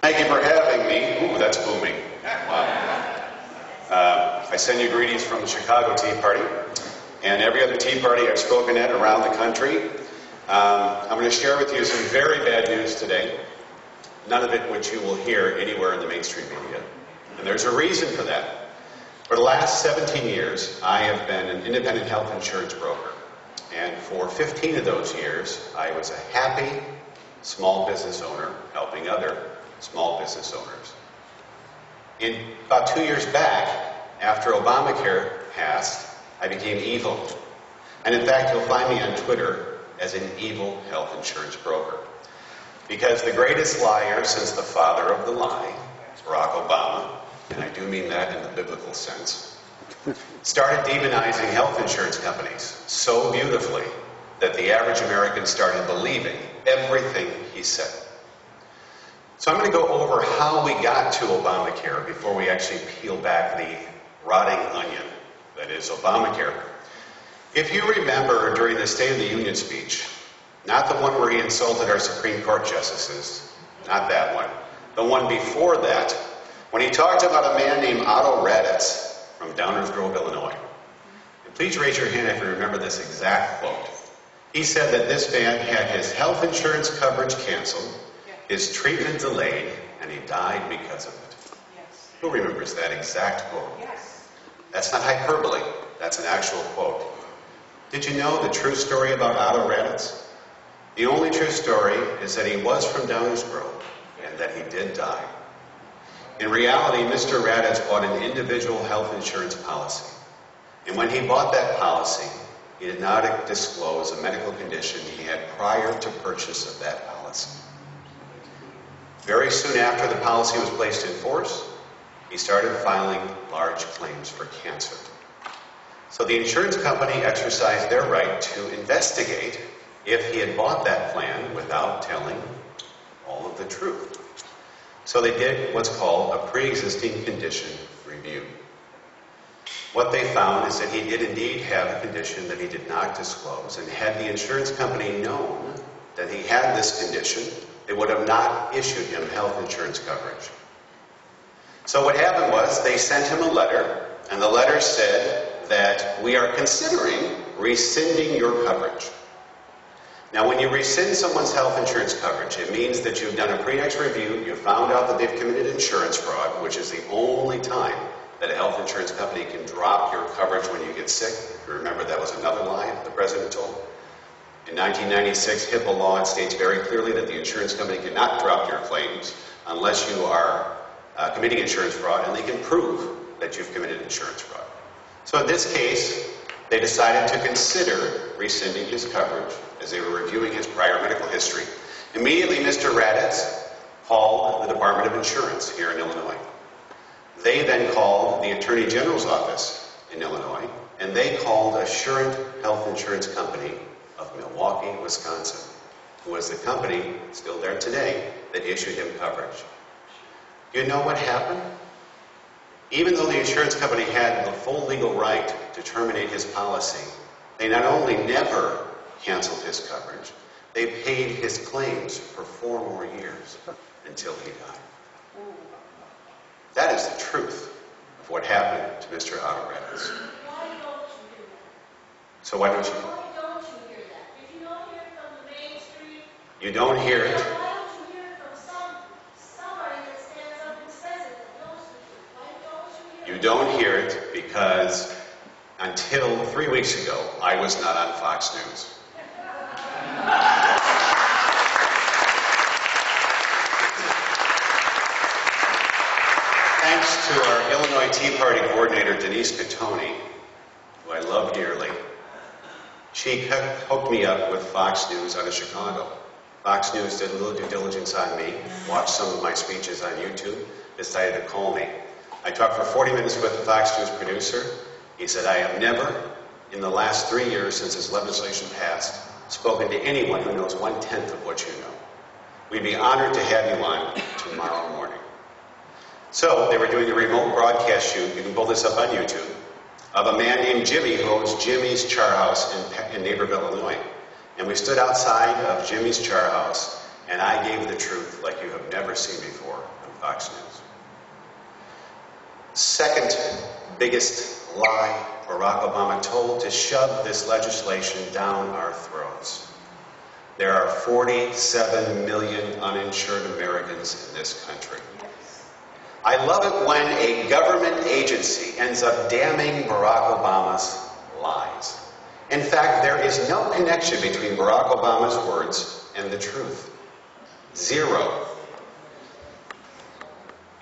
Thank you for having me. Ooh, that's booming. Wow. I send you greetings from the Chicago Tea Party and every other tea party I've spoken at around the country. I'm going to share with you some very bad news today, none of it which you will hear anywhere in the mainstream media. And there's a reason for that. For the last 17 years, I have been an independent health insurance broker. And for 15 of those years, I was a happy small business owner helping other small business owners. About 2 years back, after Obamacare passed, I became evil. And in fact, you'll find me on Twitter as an evil health insurance broker. Because the greatest liar since the father of the lie, Barack Obama, and I do mean that in the biblical sense, started demonizing health insurance companies so beautifully that the average American started believing everything he said. So I'm going to go over how we got to Obamacare before we actually peel back the rotting onion that is Obamacare. If you remember during the State of the Union speech, not the one where he insulted our Supreme Court justices, not that one, the one before that, when he talked about a man named Otto Raddatz from Downers Grove, Illinois. And please raise your hand if you remember this exact quote. He said that this man had his health insurance coverage canceled, his treatment delayed, and he died because of it. Yes. Who remembers that exact quote? Yes. That's not hyperbole. That's an actual quote. Did you know the true story about Otto Raddatz? The only true story is that he was from Downers Grove and that he did die. In reality, Mr. Raddatz bought an individual health insurance policy. And when he bought that policy, he did not disclose a medical condition he had prior to purchase of that policy. Very soon after the policy was placed in force, he started filing large claims for cancer. So the insurance company exercised their right to investigate if he had bought that plan without telling all of the truth. So they did what's called a pre-existing condition review. What they found is that he did indeed have a condition that he did not disclose, and had the insurance company known that he had this condition, they would have not issued him health insurance coverage. So what happened was they sent him a letter, and the letter said that we are considering rescinding your coverage. Now, when you rescind someone's health insurance coverage, it means that you've done a pre-X review, you found out that they've committed insurance fraud, which is the only time that a health insurance company can drop your coverage when you get sick. If you remember, that was another lie the president told. In 1996, HIPAA law states very clearly that the insurance company cannot drop your claims unless you are committing insurance fraud, and they can prove that you've committed insurance fraud. So in this case, they decided to consider rescinding his coverage as they were reviewing his prior medical history. Immediately, Mr. Raddatz called the Department of Insurance here in Illinois. They then called the Attorney General's office in Illinois, and they called Assurant Health Insurance Company of Milwaukee, Wisconsin, who was the company, still there today, that issued him coverage. Do you know what happened? Even though the insurance company had the full legal right to terminate his policy, they not only never canceled his coverage, they paid his claims for 4 more years until he died. That is the truth of what happened to Mr. Otto Raddatz. Why don't you do that? So why don't you? Why don't you hear that? If you don't hear it from the mainstream, You don't hear it. why don't you hear it from somebody that stands up and says it that knows the truth? Why don't you hear it? You don't hear it because until 3 weeks ago, I was not on Fox News. Thanks to our Illinois Tea Party coordinator, Denise Catoni, who I love dearly, she hooked me up with Fox News out of Chicago. Fox News did a little due diligence on me, watched some of my speeches on YouTube, decided to call me. I talked for 40 minutes with the Fox News producer. He said, I have never, in the last 3 years since this legislation passed, spoken to anyone who knows 1/10 of what you know. We'd be honored to have you on tomorrow morning. So they were doing a remote broadcast shoot, you can pull this up on YouTube, of a man named Jimmy who owns Jimmy's Char House in Naperville, Illinois. And we stood outside of Jimmy's Char House, And I gave the truth like you have never seen before on Fox News. Second biggest lie Barack Obama told to shove this legislation down our throats. There are 47 million uninsured Americans in this country. I love it when a government agency ends up damning Barack Obama's lies. In fact, there is no connection between Barack Obama's words and the truth. Zero.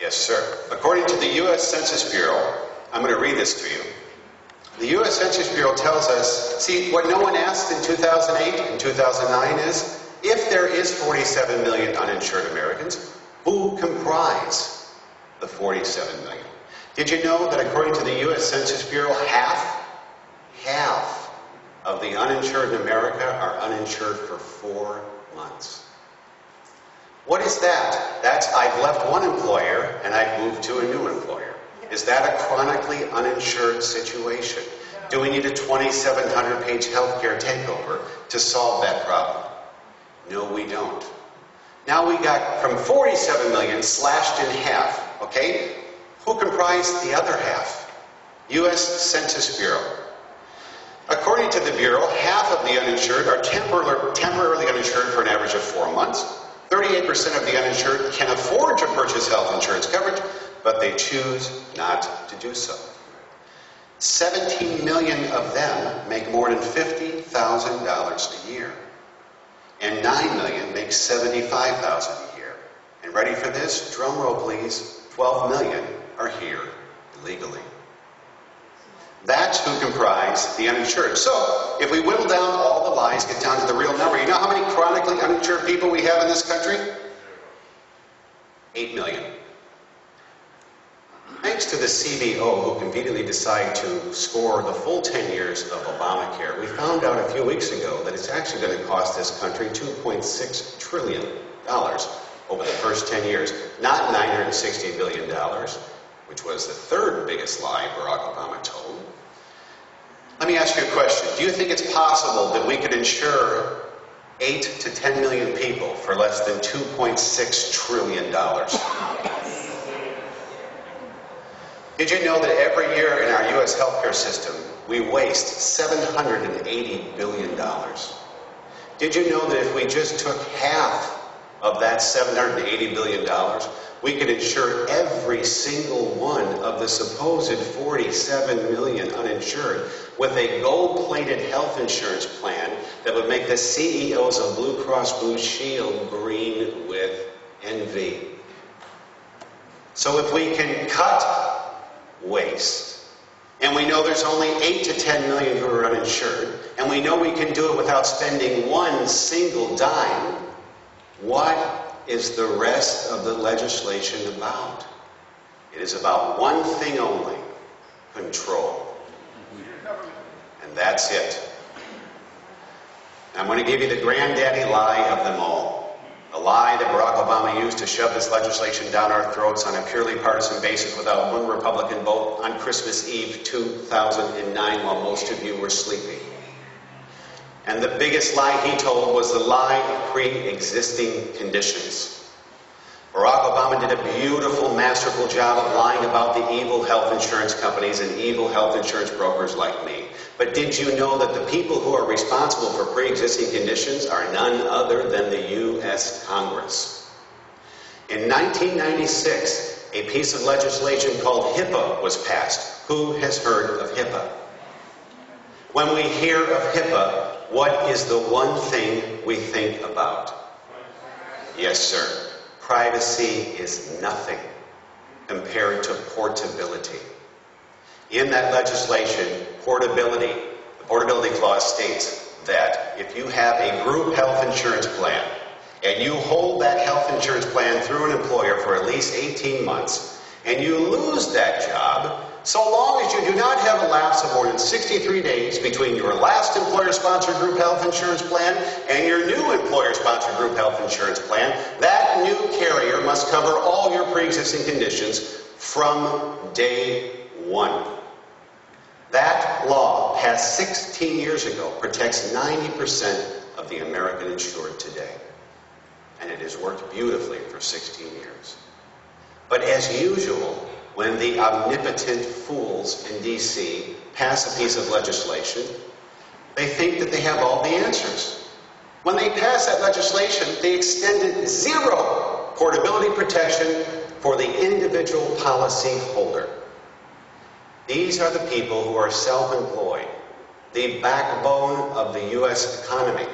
Yes, sir. According to the U.S. Census Bureau, I'm going to read this to you. The U.S. Census Bureau tells us, see, what no one asked in 2008 and 2009 is, if there is 47 million uninsured Americans, who comprise the 47 million? Did you know that according to the U.S. Census Bureau, half of the uninsured in America are uninsured for 4 months? What is that? That's I've left one employer and I've moved to a new employer. Is that a chronically uninsured situation? Do we need a 2,700-page healthcare takeover to solve that problem? No, we don't. Now we got from 47 million slashed in half, okay? Who comprised the other half? U.S. Census Bureau. According to the Bureau, half of the uninsured are temporarily uninsured for an average of 4 months. 38% of the uninsured can afford to purchase health insurance coverage, but they choose not to do so. 17 million of them make more than $50,000 a year. And 9 million make $75,000 a year. And ready for this? Drum roll, please. 12 million are here illegally. That's who comprise the uninsured. So, if we whittle down all the lies, get down to the real number, you know how many chronically uninsured people we have in this country? 8 million. Thanks to the CBO, who conveniently decided to score the full 10 years of Obamacare, we found out a few weeks ago that it's actually going to cost this country $2.6 trillion over the first 10 years, not $960 billion, which was the third biggest lie Barack Obama told. Let me ask you a question. Do you think it's possible that we could insure 8 to 10 million people for less than $2.6 trillion? Did you know that every year in our U.S. healthcare system, we waste $780 billion? Did you know that if we just took half of that $780 billion, we could insure every single one of the supposed 47 million uninsured with a gold-plated health insurance plan that would make the CEOs of Blue Cross Blue Shield green with envy? So if we can cut waste, and we know there's only 8 to 10 million who are uninsured, and we know we can do it without spending one single dime, what is the rest of the legislation about? It is about one thing only: control. And that's it. I'm going to give you the granddaddy lie of them all. A lie that Barack Obama used to shove this legislation down our throats on a purely partisan basis without one Republican vote on Christmas Eve 2009 while most of you were sleeping. And the biggest lie he told was the lie of pre-existing conditions. Barack Obama did a beautiful, masterful job of lying about the evil health insurance companies and evil health insurance brokers like me. But did you know that the people who are responsible for pre-existing conditions are none other than the U.S. Congress? In 1996, a piece of legislation called HIPAA was passed. Who has heard of HIPAA? When we hear of HIPAA, what is the one thing we think about? Yes, sir. Privacy is nothing compared to portability. In that legislation, portability, the portability clause states that if you have a group health insurance plan and you hold that health insurance plan through an employer for at least 18 months and you lose that job, so long as you do not have a lapse of more than 63 days between your last employer-sponsored group health insurance plan and your new employer-sponsored group health insurance plan, that new carrier must cover all your pre-existing conditions from day one. That law, passed 16 years ago, protects 90% of the American insured today. and it has worked beautifully for 16 years. But as usual, when the omnipotent fools in D.C. pass a piece of legislation, they think that they have all the answers. When they pass that legislation, they extended zero portability protection for the individual policy holder. These are the people who are self-employed, the backbone of the U.S. economy.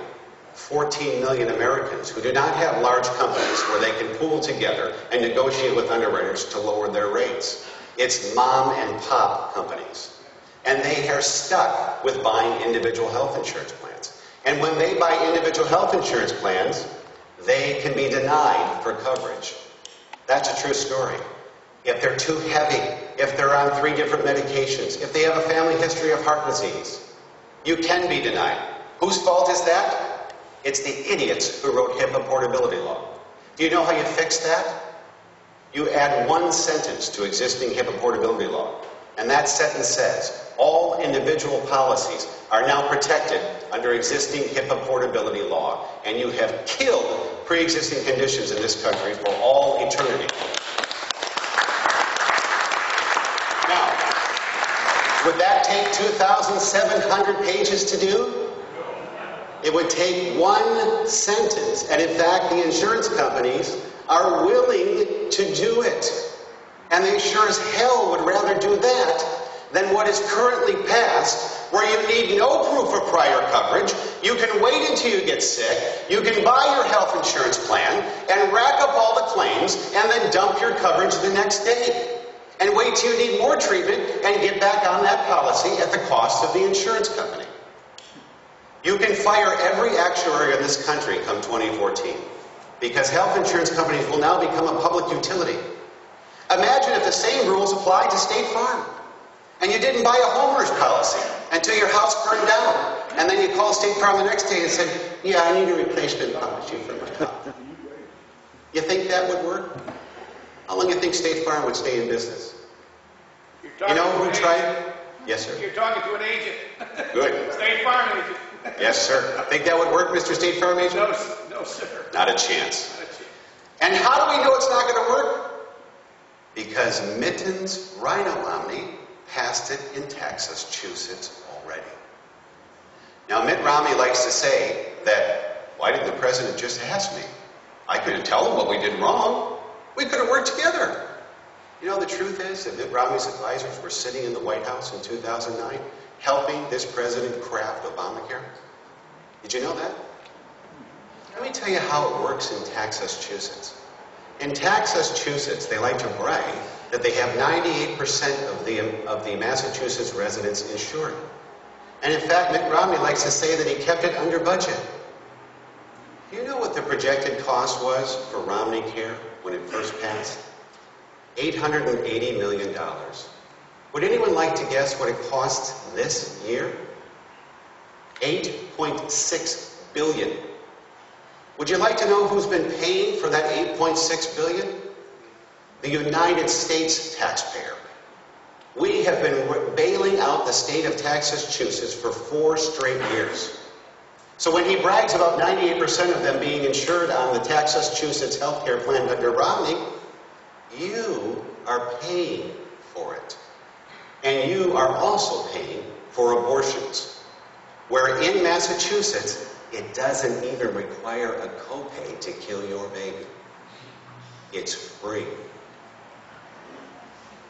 14 million Americans who do not have large companies where they can pool together and negotiate with underwriters to lower their rates. It's mom and pop companies. And they are stuck with buying individual health insurance plans. And when they buy individual health insurance plans, they can be denied for coverage. That's a true story. If they're too heavy, if they're on 3 different medications, if they have a family history of heart disease, you can be denied. Whose fault is that? It's the idiots who wrote HIPAA portability law. Do you know how you fix that? You add 1 sentence to existing HIPAA portability law. And that sentence says, all individual policies are now protected under existing HIPAA portability law. And you have killed pre-existing conditions in this country for all eternity. Now, would that take 2,700 pages to do? It would take 1 sentence, and in fact, the insurance companies are willing to do it. And they sure as hell would rather do that than what is currently passed, where you need no proof of prior coverage, you can wait until you get sick, you can buy your health insurance plan, and rack up all the claims, and then dump your coverage the next day. And wait till you need more treatment, and get back on that policy at the cost of the insurance company. You can fire every actuary in this country come 2014 because health insurance companies will now become a public utility. Imagine if the same rules applied to State Farm and you didn't buy a homeowner's policy until your house burned down, and then you called State Farm the next day and said, yeah, I need a replacement policy for my house. You think that would work? How long do you think State Farm would stay in business? You know who tried? Yes, sir. You're talking to an agent. Good. State Farm agent. Yes, sir. Think that would work, Mr. State Farm agent? No, sir. Not a chance. Not a chance. And how do we know it's not going to work? Because Mitten's Rhino Romney passed it in Massachusetts already. Now, Mitt Romney likes to say that, why didn't the president just ask me? I couldn't tell him what we did wrong. We could have worked together. You know, the truth is that Mitt Romney's advisors were sitting in the White House in 2009 helping this president craft Obamacare. Did you know that? Let me tell you how it works in Massachusetts. In Massachusetts, they like to brag that they have 98% of the Massachusetts residents insured. And in fact, Mitt Romney likes to say that he kept it under budget. Do you know what the projected cost was for Romney Care when it first passed? $880 million. Would anyone like to guess what it costs this year? $8.6 billion. Would you like to know who's been paying for that $8.6 billion? The United States taxpayer. We have been bailing out the state of Massachusetts for 4 straight years. So when he brags about 98% of them being insured on the Massachusetts healthcare plan under Romney, you are paying for it. And you are also paying for abortions, where in Massachusetts, it doesn't even require a copay to kill your baby. It's free.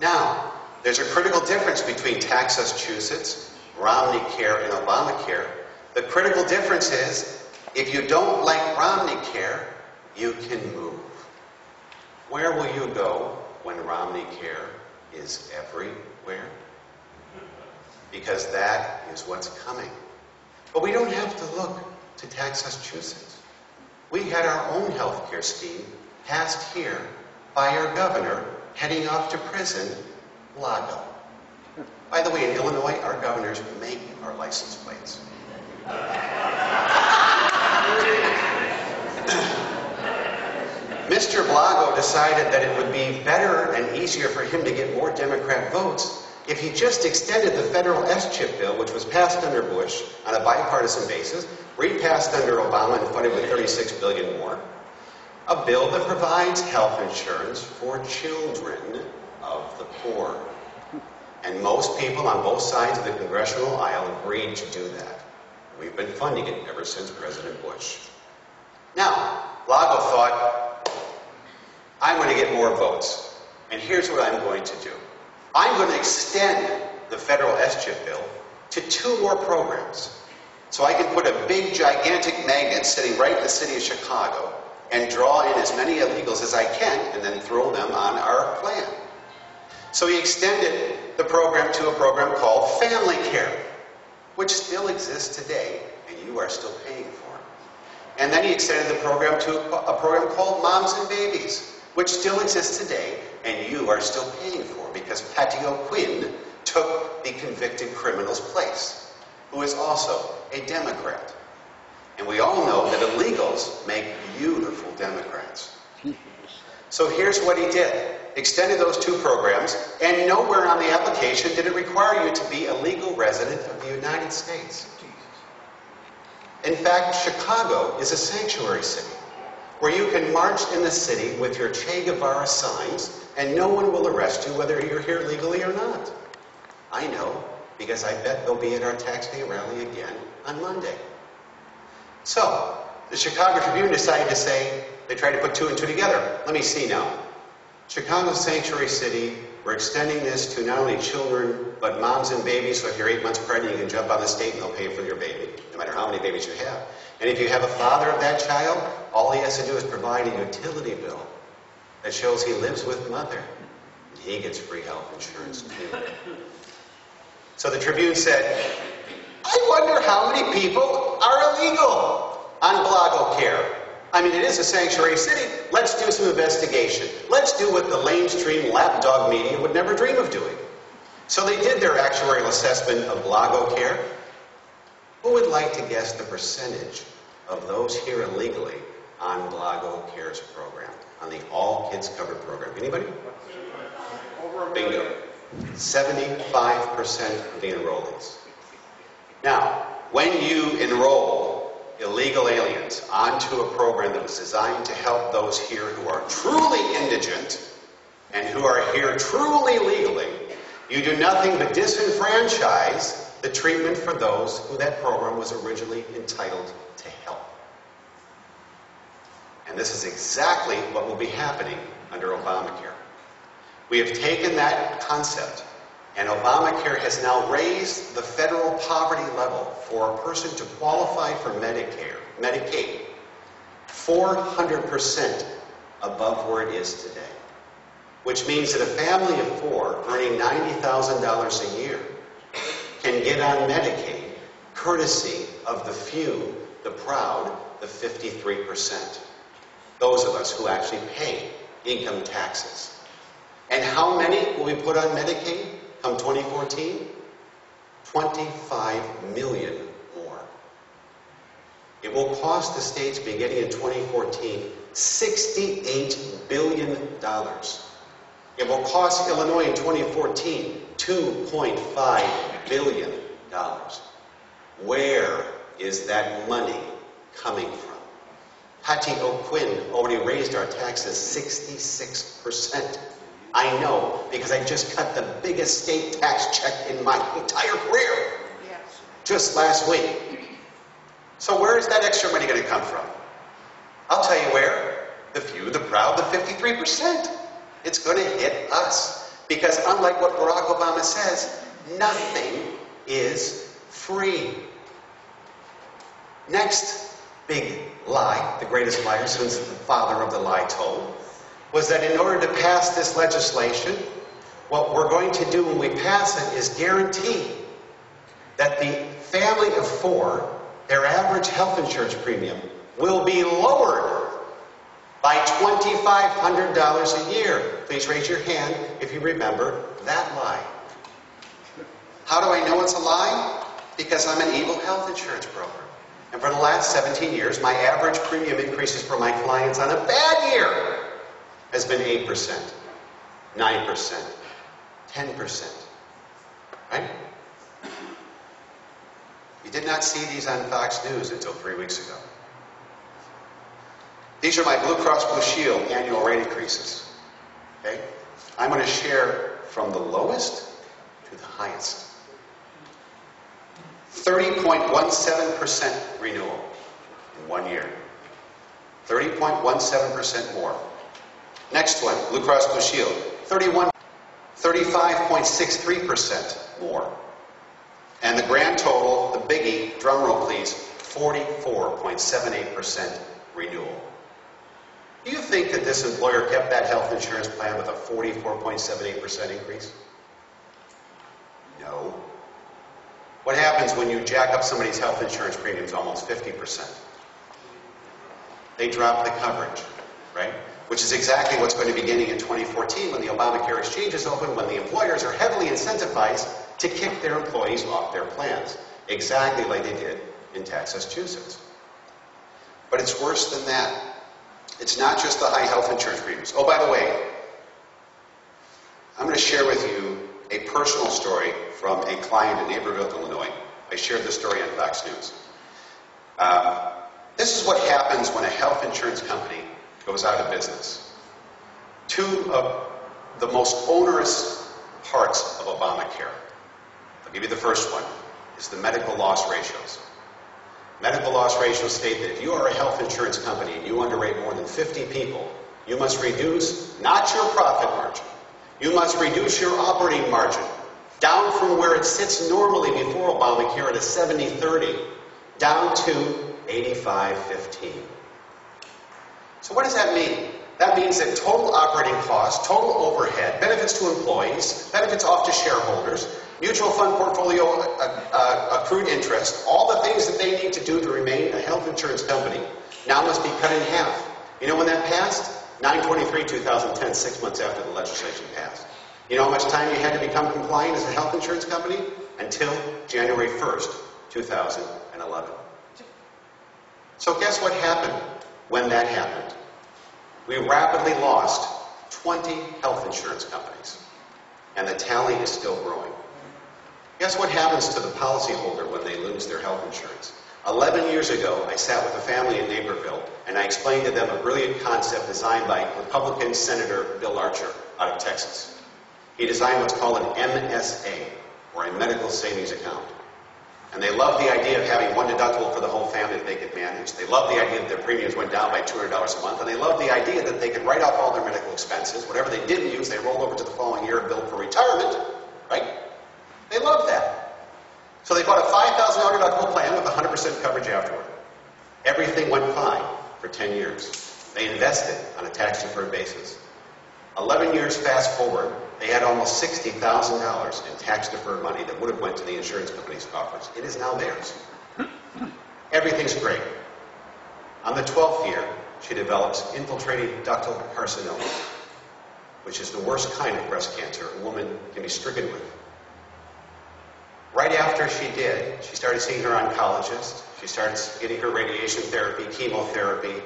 Now, there's a critical difference between Massachusetts, Romney Care, and Obamacare. The critical difference is, if you don't like Romney Care, you can move. Where will you go when Romney Care is everywhere? Because that is what's coming. But we don't have to look to Massachusetts. We had our own health care scheme passed here by our governor heading off to prison, Blago. By the way, in Illinois, our governors make our license plates. Mr. Blago decided that it would be better and easier for him to get more Democrat votes if he just extended the federal S-chip bill, which was passed under Bush on a bipartisan basis, repassed under Obama and funded with $36 billion more, A bill that provides health insurance for children of the poor. And most people on both sides of the congressional aisle agreed to do that. We've been funding it ever since President Bush. Now, Lago thought, I'm going to get more votes. And here's what I'm going to do. I'm going to extend the federal S-chip bill to 2 more programs. So I can put a big, gigantic magnet sitting right in the city of Chicago and draw in as many illegals as I can and then throw them on our plan. So he extended the program to a program called Family Care, which still exists today, and you are still paying for it. And then he extended the program to a program called Moms and Babies, which still exists today, and you are still paying for because Patty O'Quinn took the convicted criminal's place, who is also a Democrat. And we all know that illegals make beautiful Democrats. So here's what he did. Extended those 2 programs, and nowhere on the application did it require you to be a legal resident of the United States. In fact, Chicago is a sanctuary city, where you can march in the city with your Che Guevara signs, and no one will arrest you whether you're here legally or not. I know, because I bet they'll be at our Tax Day rally again on Monday. So, the Chicago Tribune decided to say, they tried to put 2 and 2 together. Let me see now. Chicago's sanctuary city, we're extending this to not only children, but moms and babies. So if you're 8 months pregnant, you can jump on the state and they'll pay for your baby, no matter how many babies you have. And if you have a father of that child, all he has to do is provide a utility bill that shows he lives with mother. And he gets free health insurance too. So the Tribune said, I wonder how many people are illegal on Blago Care. I mean, it is a sanctuary city. Let's do some investigation. Let's do what the lamestream lapdog media would never dream of doing. So they did their actuarial assessment of Blago Care. Who would like to guess the percentage of those here illegally on Blago Care's program, on the All Kids Covered program? Anybody? Bingo. 75% of the enrollees. Now, when you enroll illegal aliens onto a program that was designed to help those here who are truly indigent and who are here truly legally, you do nothing but disenfranchise the treatment for those who that program was originally entitled to help. And this is exactly what will be happening under Obamacare. We have taken that concept, and Obamacare has now raised the federal poverty level for a person to qualify for Medicaid, 400% above where it is today. Which means that a family of 4 earning $90,000 a year can get on Medicaid courtesy of the few, the proud, the 53%. Those of us who actually pay income taxes. And how many will we put on Medicaid come 2014? 25 million more. It will cost the states beginning in 2014 $68 billion. It will cost Illinois in 2014 $2.5 billion. Where is that money coming from? Patty O'Quinn already raised our taxes 66%. I know, because I just cut the biggest state tax check in my entire career. Yes. Just last week. So where is that extra money going to come from? I'll tell you where. The few, the proud, the 53%. It's going to hit us. Because unlike what Barack Obama says, nothing is free. Next big lie, the greatest liar since the father of the lie told, was that in order to pass this legislation, what we're going to do when we pass it is guarantee that the family of 4, their average health insurance premium, will be lowered by $2,500 a year. Please raise your hand if you remember that lie. How do I know it's a lie? Because I'm an evil health insurance broker. And for the last 17 years, my average premium increases for my clients on a bad year has been 8%, 9%, 10%. Right? You did not see these on Fox News until 3 weeks ago. These are my Blue Cross Blue Shield annual rate increases. Okay? I'm going to share from the lowest to the highest. 30.17% renewal in 1 year. 30.17% more. Next one, Blue Cross Blue Shield, 35.63% more. And the grand total, the biggie, drum roll please, 44.78% renewal. Do you think that this employer kept that health insurance plan with a 44.78% increase? No. What happens when you jack up somebody's health insurance premiums almost 50%? They drop the coverage, right? Which is exactly what's going to be beginning in 2014 when the Obamacare exchange is open, when the employers are heavily incentivized to kick their employees off their plans, exactly like they did in Massachusetts. But it's worse than that. It's not just the high health insurance premiums. Oh, by the way, I'm going to share with you a personal story from a client in Naperville, Illinois. I shared this story on Fox News. This is what happens when a health insurance company goes out of business. Two of the most onerous parts of Obamacare. I'll give you the first one, is the medical loss ratios. Medical loss ratios state that if you are a health insurance company and you underrate more than 50 people, you must reduce not your profit margin, you must reduce your operating margin down from where it sits normally before Obamacare at a 70-30, down to 85-15. So what does that mean? That means that total operating costs, total overhead, benefits to employees, benefits off to shareholders, mutual fund portfolio accrued interest, all the things that they need to do to remain a health insurance company now must be cut in half. You know when that passed? 9/23/2010, 6 months after the legislation passed. You know how much time you had to become compliant as a health insurance company? Until January 1st, 2011. So guess what happened when that happened? We rapidly lost 20 health insurance companies, and the tally is still growing. Guess what happens to the policyholder when they lose their health insurance? 11 years ago, I sat with a family in Naperville, and I explained to them a brilliant concept designed by Republican Senator Bill Archer out of Texas. He designed what's called an MSA, or a medical savings account. And they loved the idea of having one deductible for the whole family that they could manage. They loved the idea that their premiums went down by $200 a month. And they loved the idea that they could write off all their medical expenses. Whatever they didn't use, they rolled over to the following year and billed for retirement. Right? They loved that. So they bought a $5,000 deductible plan with 100% coverage afterward. Everything went fine for 10 years. They invested on a tax-deferred basis. 11 years fast forward, they had almost $60,000 in tax-deferred money that would have went to the insurance company's coffers. It is now theirs. Everything's great. On the 12th year, she develops infiltrating ductal carcinoma, which is the worst kind of breast cancer a woman can be stricken with. Right after she did, she started seeing her oncologist. She started getting her radiation therapy, chemotherapy.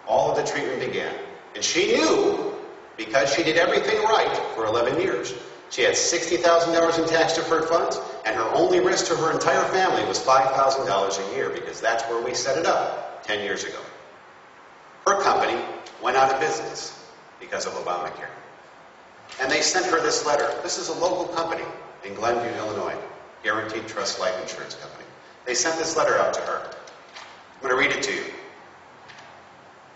All of the treatment began. And she knew, because she did everything right for 11 years, she had $60,000 in tax-deferred funds, and her only risk to her entire family was $5,000 a year, because that's where we set it up 10 years ago. Her company went out of business because of Obamacare. And they sent her this letter. This is a local company in Glenview, Illinois, Guaranteed Trust Life Insurance Company. They sent this letter out to her. I'm going to read it to you.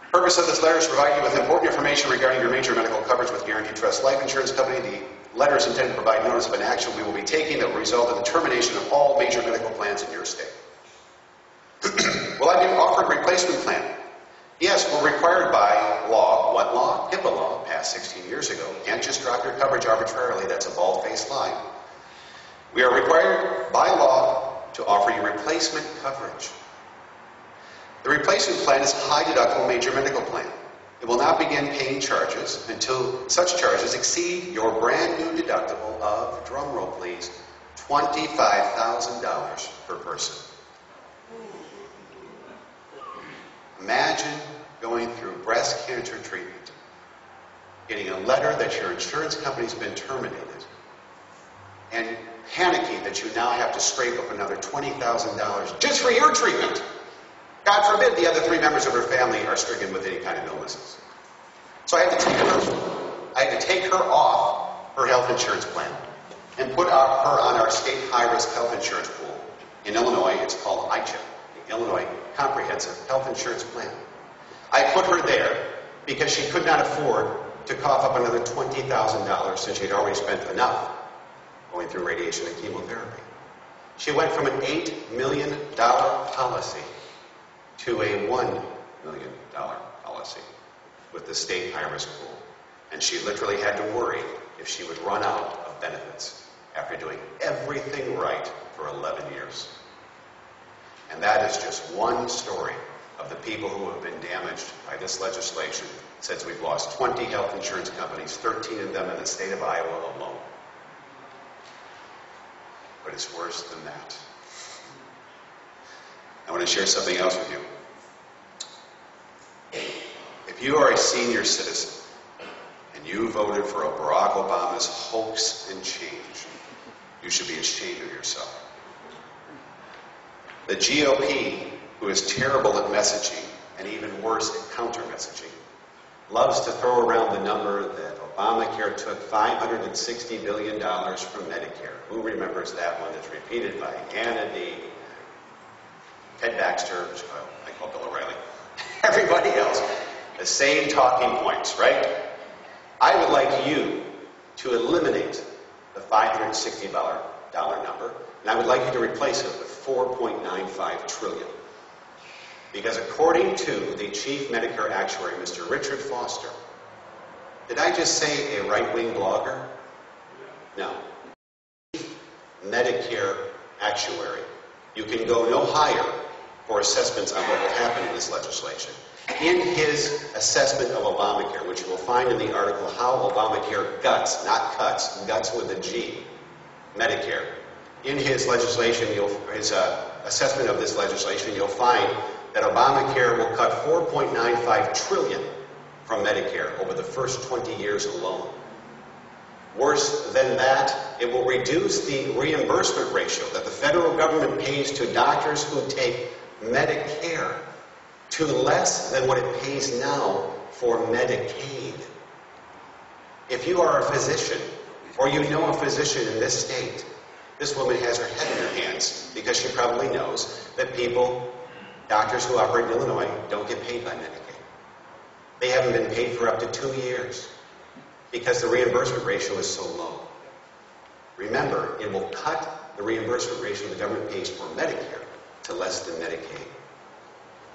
The purpose of this letter is to provide you with important information regarding your major medical coverage with Guaranteed Trust Life Insurance Company. The letter is intended to provide notice of an action we will be taking that will result in the termination of all major medical plans in your state. Will I be offered a replacement plan? Yes, we're required by law. What law? HIPAA law, passed 16 years ago. You can't just drop your coverage arbitrarily. That's a bald-faced lie. We are required by law to offer you replacement coverage. The replacement plan is a high-deductible major medical plan. It will not begin paying charges until such charges exceed your brand-new deductible of, drum roll please, $25,000 per person. Imagine going through breast cancer treatment, getting a letter that your insurance company's been terminated, and panicking that you now have to scrape up another $20,000 just for your treatment. God forbid the other 3 members of her family are stricken with any kind of illnesses. So I had to take her off her health insurance plan and put her on our state high-risk health insurance pool. In Illinois, it's called ICHIP, the Illinois Comprehensive Health Insurance Plan. I put her there because she could not afford to cough up another $20,000 since she'd already spent enough going through radiation and chemotherapy. She went from an $8 million policy to a $1 million policy with the state high-risk pool. And she literally had to worry if she would run out of benefits after doing everything right for 11 years. And that is just one story of the people who have been damaged by this legislation since we've lost 20 health insurance companies, 13 of them in the state of Iowa alone. But it's worse than that. I want to share something else with you. If you are a senior citizen and you voted for Barack Obama's hoax and change, you should be ashamed of yourself. The GOP, who is terrible at messaging and even worse at counter-messaging, loves to throw around the number that Obamacare took $560 billion from Medicare. Who remembers that one that's repeated by Hannity, Ted Baxter, which I call Bill O'Reilly, everybody else? The same talking points, right? I would like you to eliminate the $560 number, and I would like you to replace it with $4.95 trillion. Because according to the chief Medicare actuary, Mr. Richard Foster, did I just say a right-wing blogger? No. Medicare actuary. You can go no higher for assessments on what will happen in this legislation. In his assessment of Obamacare, which you will find in the article, How Obamacare Guts, not Cuts, Guts with a G, Medicare. In his legislation, his assessment of this legislation, you'll find that Obamacare will cut $4.95 trillion from Medicare over the first 20 years alone. Worse than that, it will reduce the reimbursement ratio that the federal government pays to doctors who take Medicare to less than what it pays now for Medicaid. If you are a physician, or you know a physician in this state, this woman has her head in her hands because she probably knows that doctors who operate in Illinois, don't get paid by Medicaid. They haven't been paid for up to 2 years because the reimbursement ratio is so low. Remember, it will cut the reimbursement ratio the government pays for Medicare to less than Medicaid.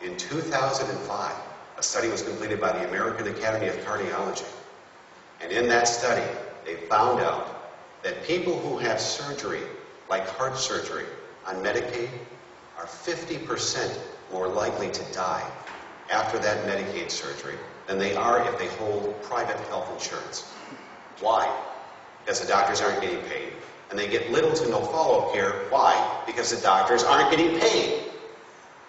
In 2005, a study was completed by the American Academy of Cardiology. And in that study, they found out that people who have surgery, like heart surgery, on Medicaid are 50% more likely to die after that Medicaid surgery than they are if they hold private health insurance. Why? Because the doctors aren't getting paid. And they get little to no follow-up care. Why? Because the doctors aren't getting paid.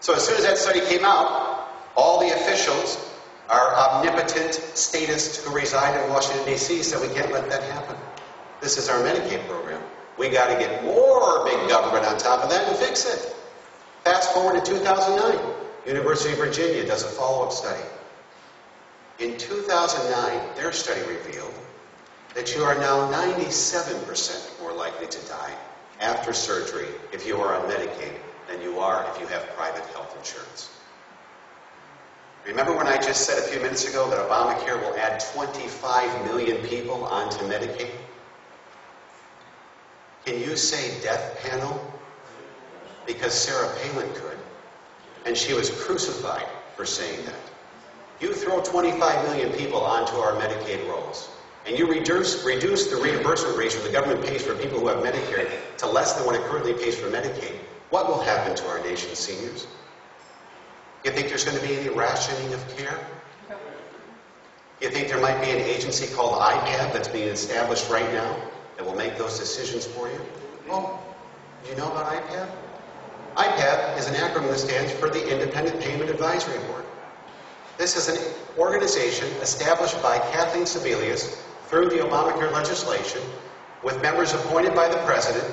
So as soon as that study came out, all the officials, our omnipotent statists who reside in Washington, D.C. said we can't let that happen. This is our Medicaid program. We got to get more big government on top of that and fix it. Fast forward to 2009. University of Virginia does a follow-up study. In 2009, their study revealed that you are now 97% more likely to die after surgery if you are on Medicaid than you are if you have private health insurance. Remember when I just said a few minutes ago that Obamacare will add 25 million people onto Medicaid? Can you say death panel? Because Sarah Palin could, and she was crucified for saying that. You throw 25 million people onto our Medicaid rolls, and you reduce the reimbursement ratio the government pays for people who have Medicare to less than what it currently pays for Medicaid, what will happen to our nation's seniors? You think there's going to be any rationing of care? You think there might be an agency called IPAD that's being established right now that will make those decisions for you? Oh, do you know about IPAD? IPAD is an acronym that stands for the Independent Payment Advisory Board. This is an organization established by Kathleen Sebelius through the Obamacare legislation with members appointed by the President,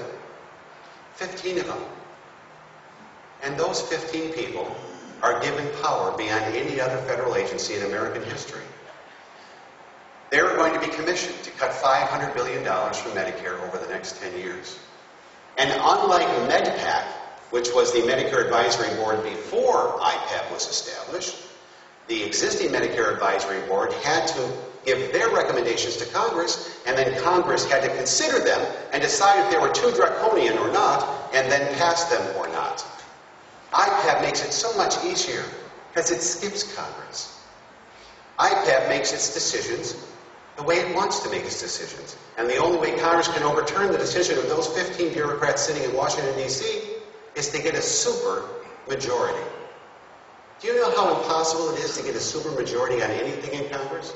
15 of them. And those 15 people are given power beyond any other federal agency in American history. They're going to be commissioned to cut $500 billion from Medicare over the next 10 years. And unlike MedPAC, which was the Medicare Advisory Board before IPAP was established, the existing Medicare Advisory Board had to give their recommendations to Congress, and then Congress had to consider them and decide if they were too draconian or not, and then pass them or not. IPAP makes it so much easier because it skips Congress. IPAP makes its decisions the way it wants to make its decisions. And the only way Congress can overturn the decision of those 15 bureaucrats sitting in Washington, D.C. is to get a super majority. Do you know how impossible it is to get a super majority on anything in Congress?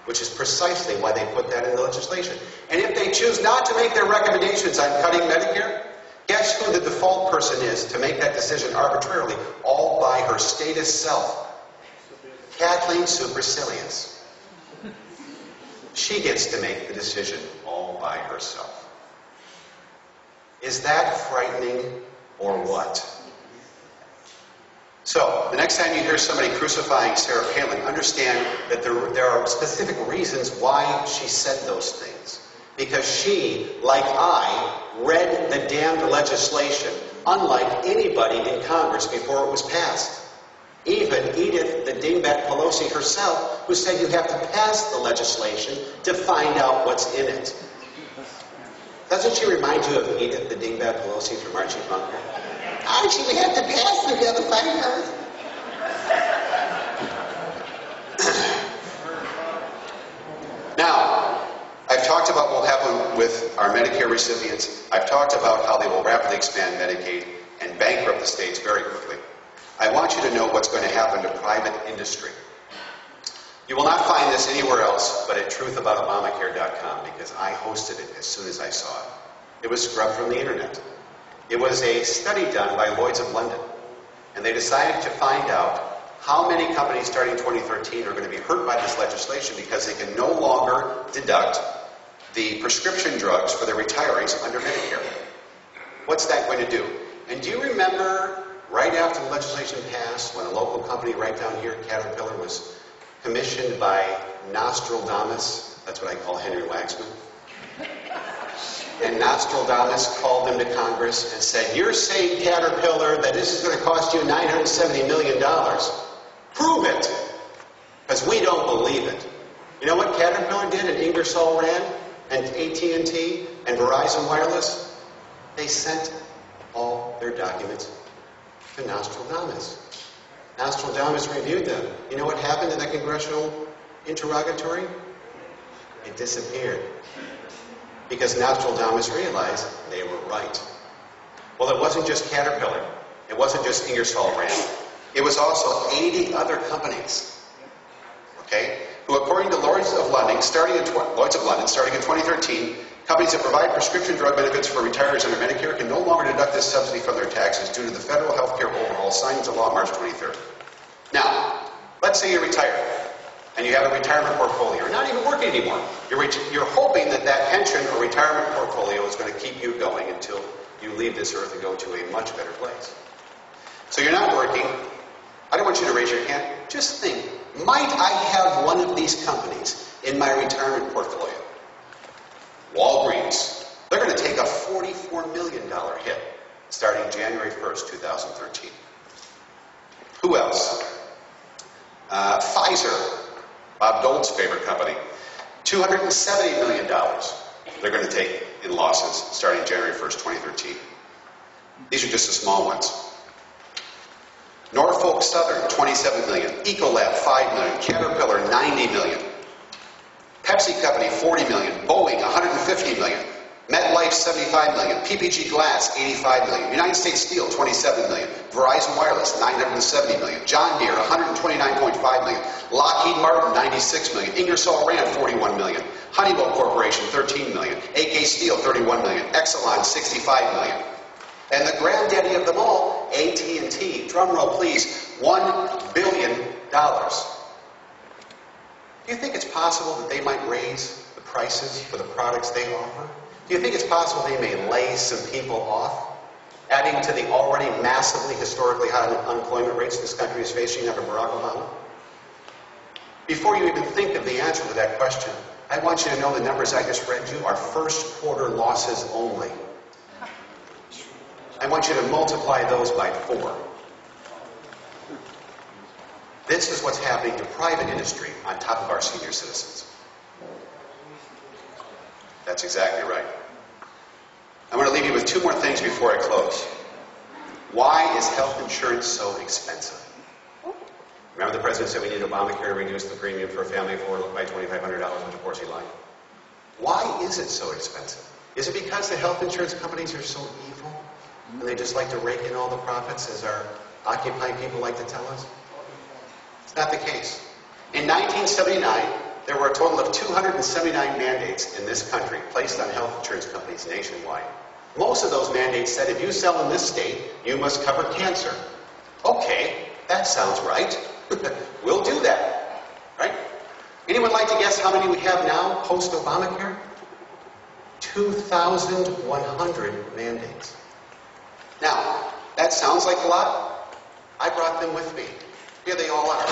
Which is precisely why they put that in the legislation. And if they choose not to make their recommendations on cutting Medicare, guess who the default person is to make that decision arbitrarily, all by her statist self? Kathleen Supercilious. She gets to make the decision all by herself. Is that frightening or what? So, the next time you hear somebody crucifying Sarah Palin, understand that there are specific reasons why she said those things. Because she, like I, read the damned legislation, unlike anybody in Congress before it was passed. Even Edith the Dingbat Pelosi herself, who said you have to pass the legislation to find out what's in it. Doesn't she remind you of Edith the Dingbat Pelosi from Archie Bunker? Archie, we have to pass it, we have to find out. Now, I've talked about what will happen with our Medicare recipients. I've talked about how they will rapidly expand Medicaid and bankrupt the states very quickly. I want you to know what's going to happen to private industry. You will not find this anywhere else but at truthaboutobamacare.com, because I hosted it as soon as I saw it. It was scrubbed from the internet. It was a study done by Lloyd's of London, and they decided to find out how many companies starting 2013 are going to be hurt by this legislation because they can no longer deduct the prescription drugs for their retirees under Medicare. What's that going to do? And do you remember right after the legislation passed, when a local company right down here, Caterpillar, was commissioned by Nostradamus, that's what I call Henry Waxman, and Nostradamus called them to Congress and said, you're saying, Caterpillar, that this is going to cost you $970 million. Prove it, because we don't believe it. You know what Caterpillar did and Ingersoll Rand and AT&T and Verizon Wireless? They sent all their documents to Nostradamus. Nostradamus reviewed them. You know what happened to that congressional interrogatory? It disappeared. Because Nostradamus realized they were right. Well, it wasn't just Caterpillar. It wasn't just Ingersoll Rand. It was also 80 other companies, okay, who, according to Lloyd's of London, starting in 2013, companies that provide prescription drug benefits for retirees under Medicare can no longer deduct this subsidy from their taxes due to the federal health care overhaul signed into law March 23rd. Now, let's say you're retired and you have a retirement portfolio. You're not even working anymore. You're hoping that that pension or retirement portfolio is going to keep you going until you leave this earth and go to a much better place. So you're not working. I don't want you to raise your hand. Just think, might I have one of these companies in my retirement portfolio? Walgreens. They're going to take a $44 million hit starting January 1st, 2013. Who else? Pfizer, Bob Dole's favorite company. $270 million they're going to take in losses starting January 1st, 2013. These are just the small ones. Norfolk Southern, $27 million. Ecolab, $5 million. Caterpillar, $90 million. Pepsi Company, $40 million. Boeing, $150 million. MetLife, $75 million. PPG Glass, $85 million. United States Steel, $27 million. Verizon Wireless, $970 million. John Deere, $129.5 million. Lockheed Martin, $96 million. Ingersoll Rand, $41 million. Honeywell Corporation, $13 million. AK Steel, $31 million. Exelon, $65 million. And the granddaddy of them all, AT&T, drumroll please, $1 billion. Do you think it's possible that they might raise the prices for the products they offer? Do you think it's possible they may lay some people off? adding to the already massively historically high unemployment rates this country is facing under Barack Obama? Before you even think of the answer to that question, I want you to know the numbers I just read you are first quarter losses only. I want you to multiply those by 4. This is what's happening to private industry on top of our senior citizens. That's exactly right. I'm going to leave you with 2 more things before I close. Why is health insurance so expensive? Remember the president said we need Obamacare to reduce the premium for a family of 4 by $2,500, which of course he lied. Why is it so expensive? Is it because the health insurance companies are so evil and they just like to rake in all the profits, as our Occupy people like to tell us? It's not the case. In 1979, there were a total of 279 mandates in this country placed on health insurance companies nationwide. Most of those mandates said if you sell in this state, you must cover cancer. Okay, that sounds right. We'll do that, right? Anyone like to guess how many we have now post-Obamacare? 2,100 mandates. Now, that sounds like a lot. I brought them with me. Here they all are.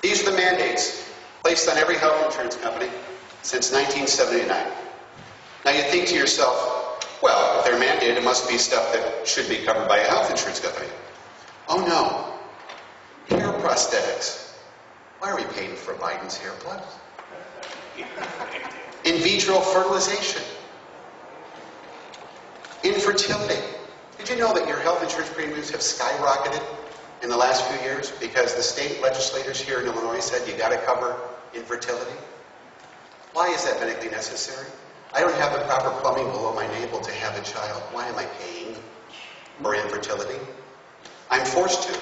These are the mandates placed on every health insurance company since 1979. Now you think to yourself, well, if they're mandated, it must be stuff that should be covered by a health insurance company. Oh no. Hair prosthetics. Why are we paying for Biden's hair plugs? In vitro fertilization. Infertility. Did you know that your health insurance premiums have skyrocketed in the last few years because the state legislators here in Illinois said you got to cover infertility? Why is that medically necessary? I don't have the proper plumbing below my navel to have a child. Why am I paying for infertility? I'm forced to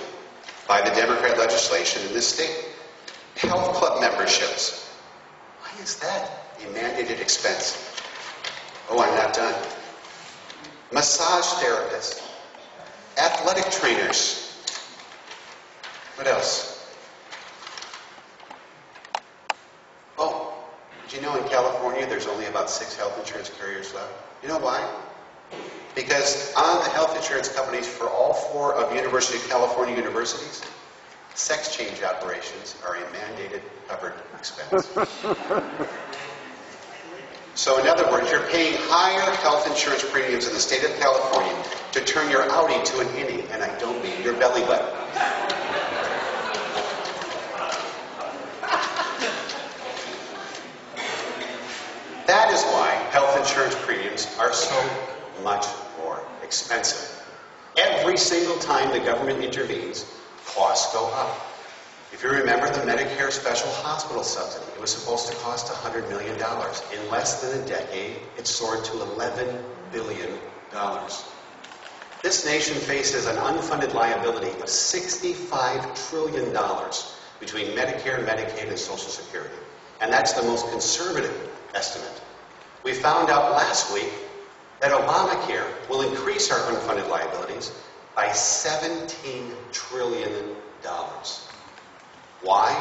by the Democrat legislation in this state. Health club memberships. Why is that a mandated expense? Oh, I'm not done. Massage therapists. Athletic trainers. What else? Oh, did you know in California there's only about 6 health insurance carriers left? You know why? Because on the health insurance companies for all 4 of University of California universities, sex change operations are a mandated covered expense. So in other words, you're paying higher health insurance premiums in the state of California to turn your Audi to an innie, and I don't mean your belly button. That is why health insurance premiums are so much more expensive. Every single time the government intervenes, costs go up. If you remember the Medicare special hospital subsidy, it was supposed to cost $100 million. In less than a decade, it soared to $11 billion. This nation faces an unfunded liability of $65 trillion between Medicare, Medicaid, and Social Security. And that's the most conservative estimate. We found out last week that Obamacare will increase our unfunded liabilities by $17 trillion. Why?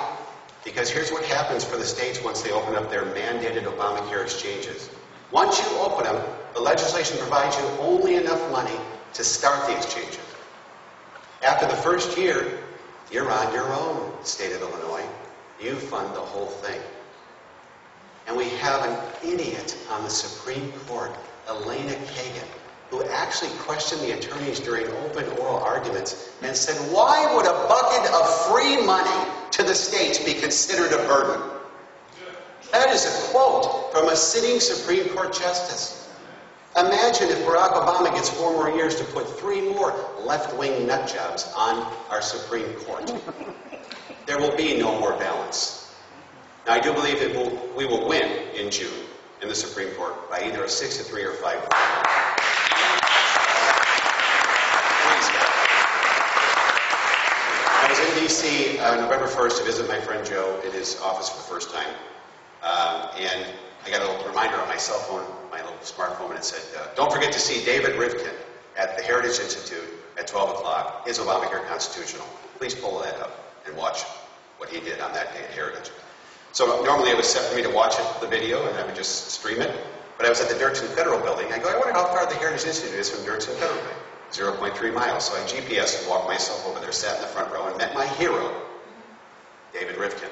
Because here's what happens for the states once they open up their mandated Obamacare exchanges. Once you open them, the legislation provides you only enough money to start the exchanges. After the first year, you're on your own, state of Illinois. You fund the whole thing. And we have an idiot on the Supreme Court, Elena Kagan, who actually questioned the attorneys during open oral arguments and said, why would a bucket of free money to the states be considered a burden? That is a quote from a sitting Supreme Court justice. Imagine if Barack Obama gets 4 more years to put 3 more left-wing nut jobs on our Supreme Court. There will be no more balance. Now, I do believe we will win in June in the Supreme Court by either a 6-3 or 5. I was in D.C. November 1st to visit my friend Joe in his office for the first time. And I got a little reminder on my cell phone, my little smartphone, and it said, don't forget to see David Rivkin at the Heritage Institute at 12 o'clock. Is Obamacare constitutional? Please pull that up and watch what he did on that day at Heritage. So normally it was set for me to watch the video and I would just stream it. But I was at the Dirksen Federal Building. I go, I wonder how far the Heritage Institute is from Dirksen Federal Building. 0.3 miles. So I GPS and walked myself over there, sat in the front row, and met my hero, David Rivkin.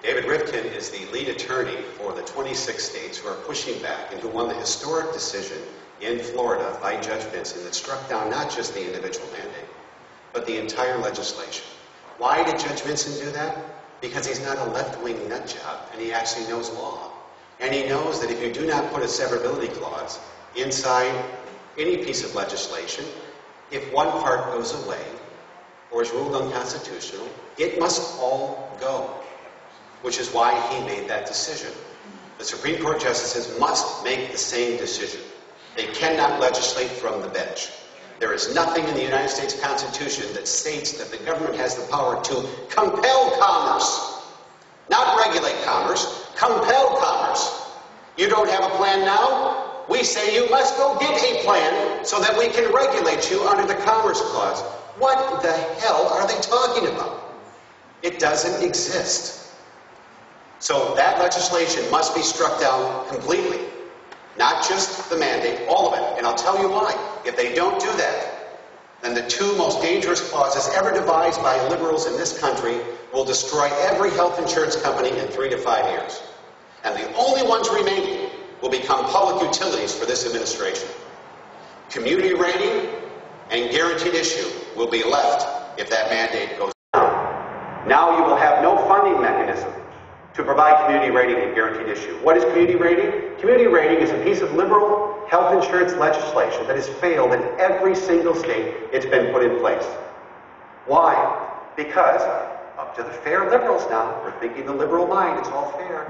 David Rivkin is the lead attorney for the 26 states who are pushing back and who won the historic decision in Florida by Judge Vinson that struck down not just the individual mandate, but the entire legislation. Why did Judge Vinson do that? Because he's not a left-wing nutjob, and he actually knows law. And he knows that if you do not put a severability clause inside any piece of legislation, if one part goes away or is ruled unconstitutional, it must all go, which is why he made that decision. The Supreme Court justices must make the same decision. They cannot legislate from the bench. There is nothing in the United States Constitution that states that the government has the power to compel commerce, not regulate commerce, compel commerce. You don't have a plan now? We say you must go get a plan so that we can regulate you under the Commerce Clause. What the hell are they talking about? It doesn't exist. So that legislation must be struck down completely. Not just the mandate, all of it. And I'll tell you why. If they don't do that, then the two most dangerous clauses ever devised by liberals in this country will destroy every health insurance company in 3 to 5 years. And the only ones remaining will become public utilities for this administration. Community rating and guaranteed issue will be left if that mandate goes down. Now you will have no funding mechanism to provide community rating and guaranteed issue. What is community rating? Community rating is a piece of liberal health insurance legislation that has failed in every single state it's been put in place. Why? Because, up to the fair liberals now, we're thinking the liberal mind, it's all fair.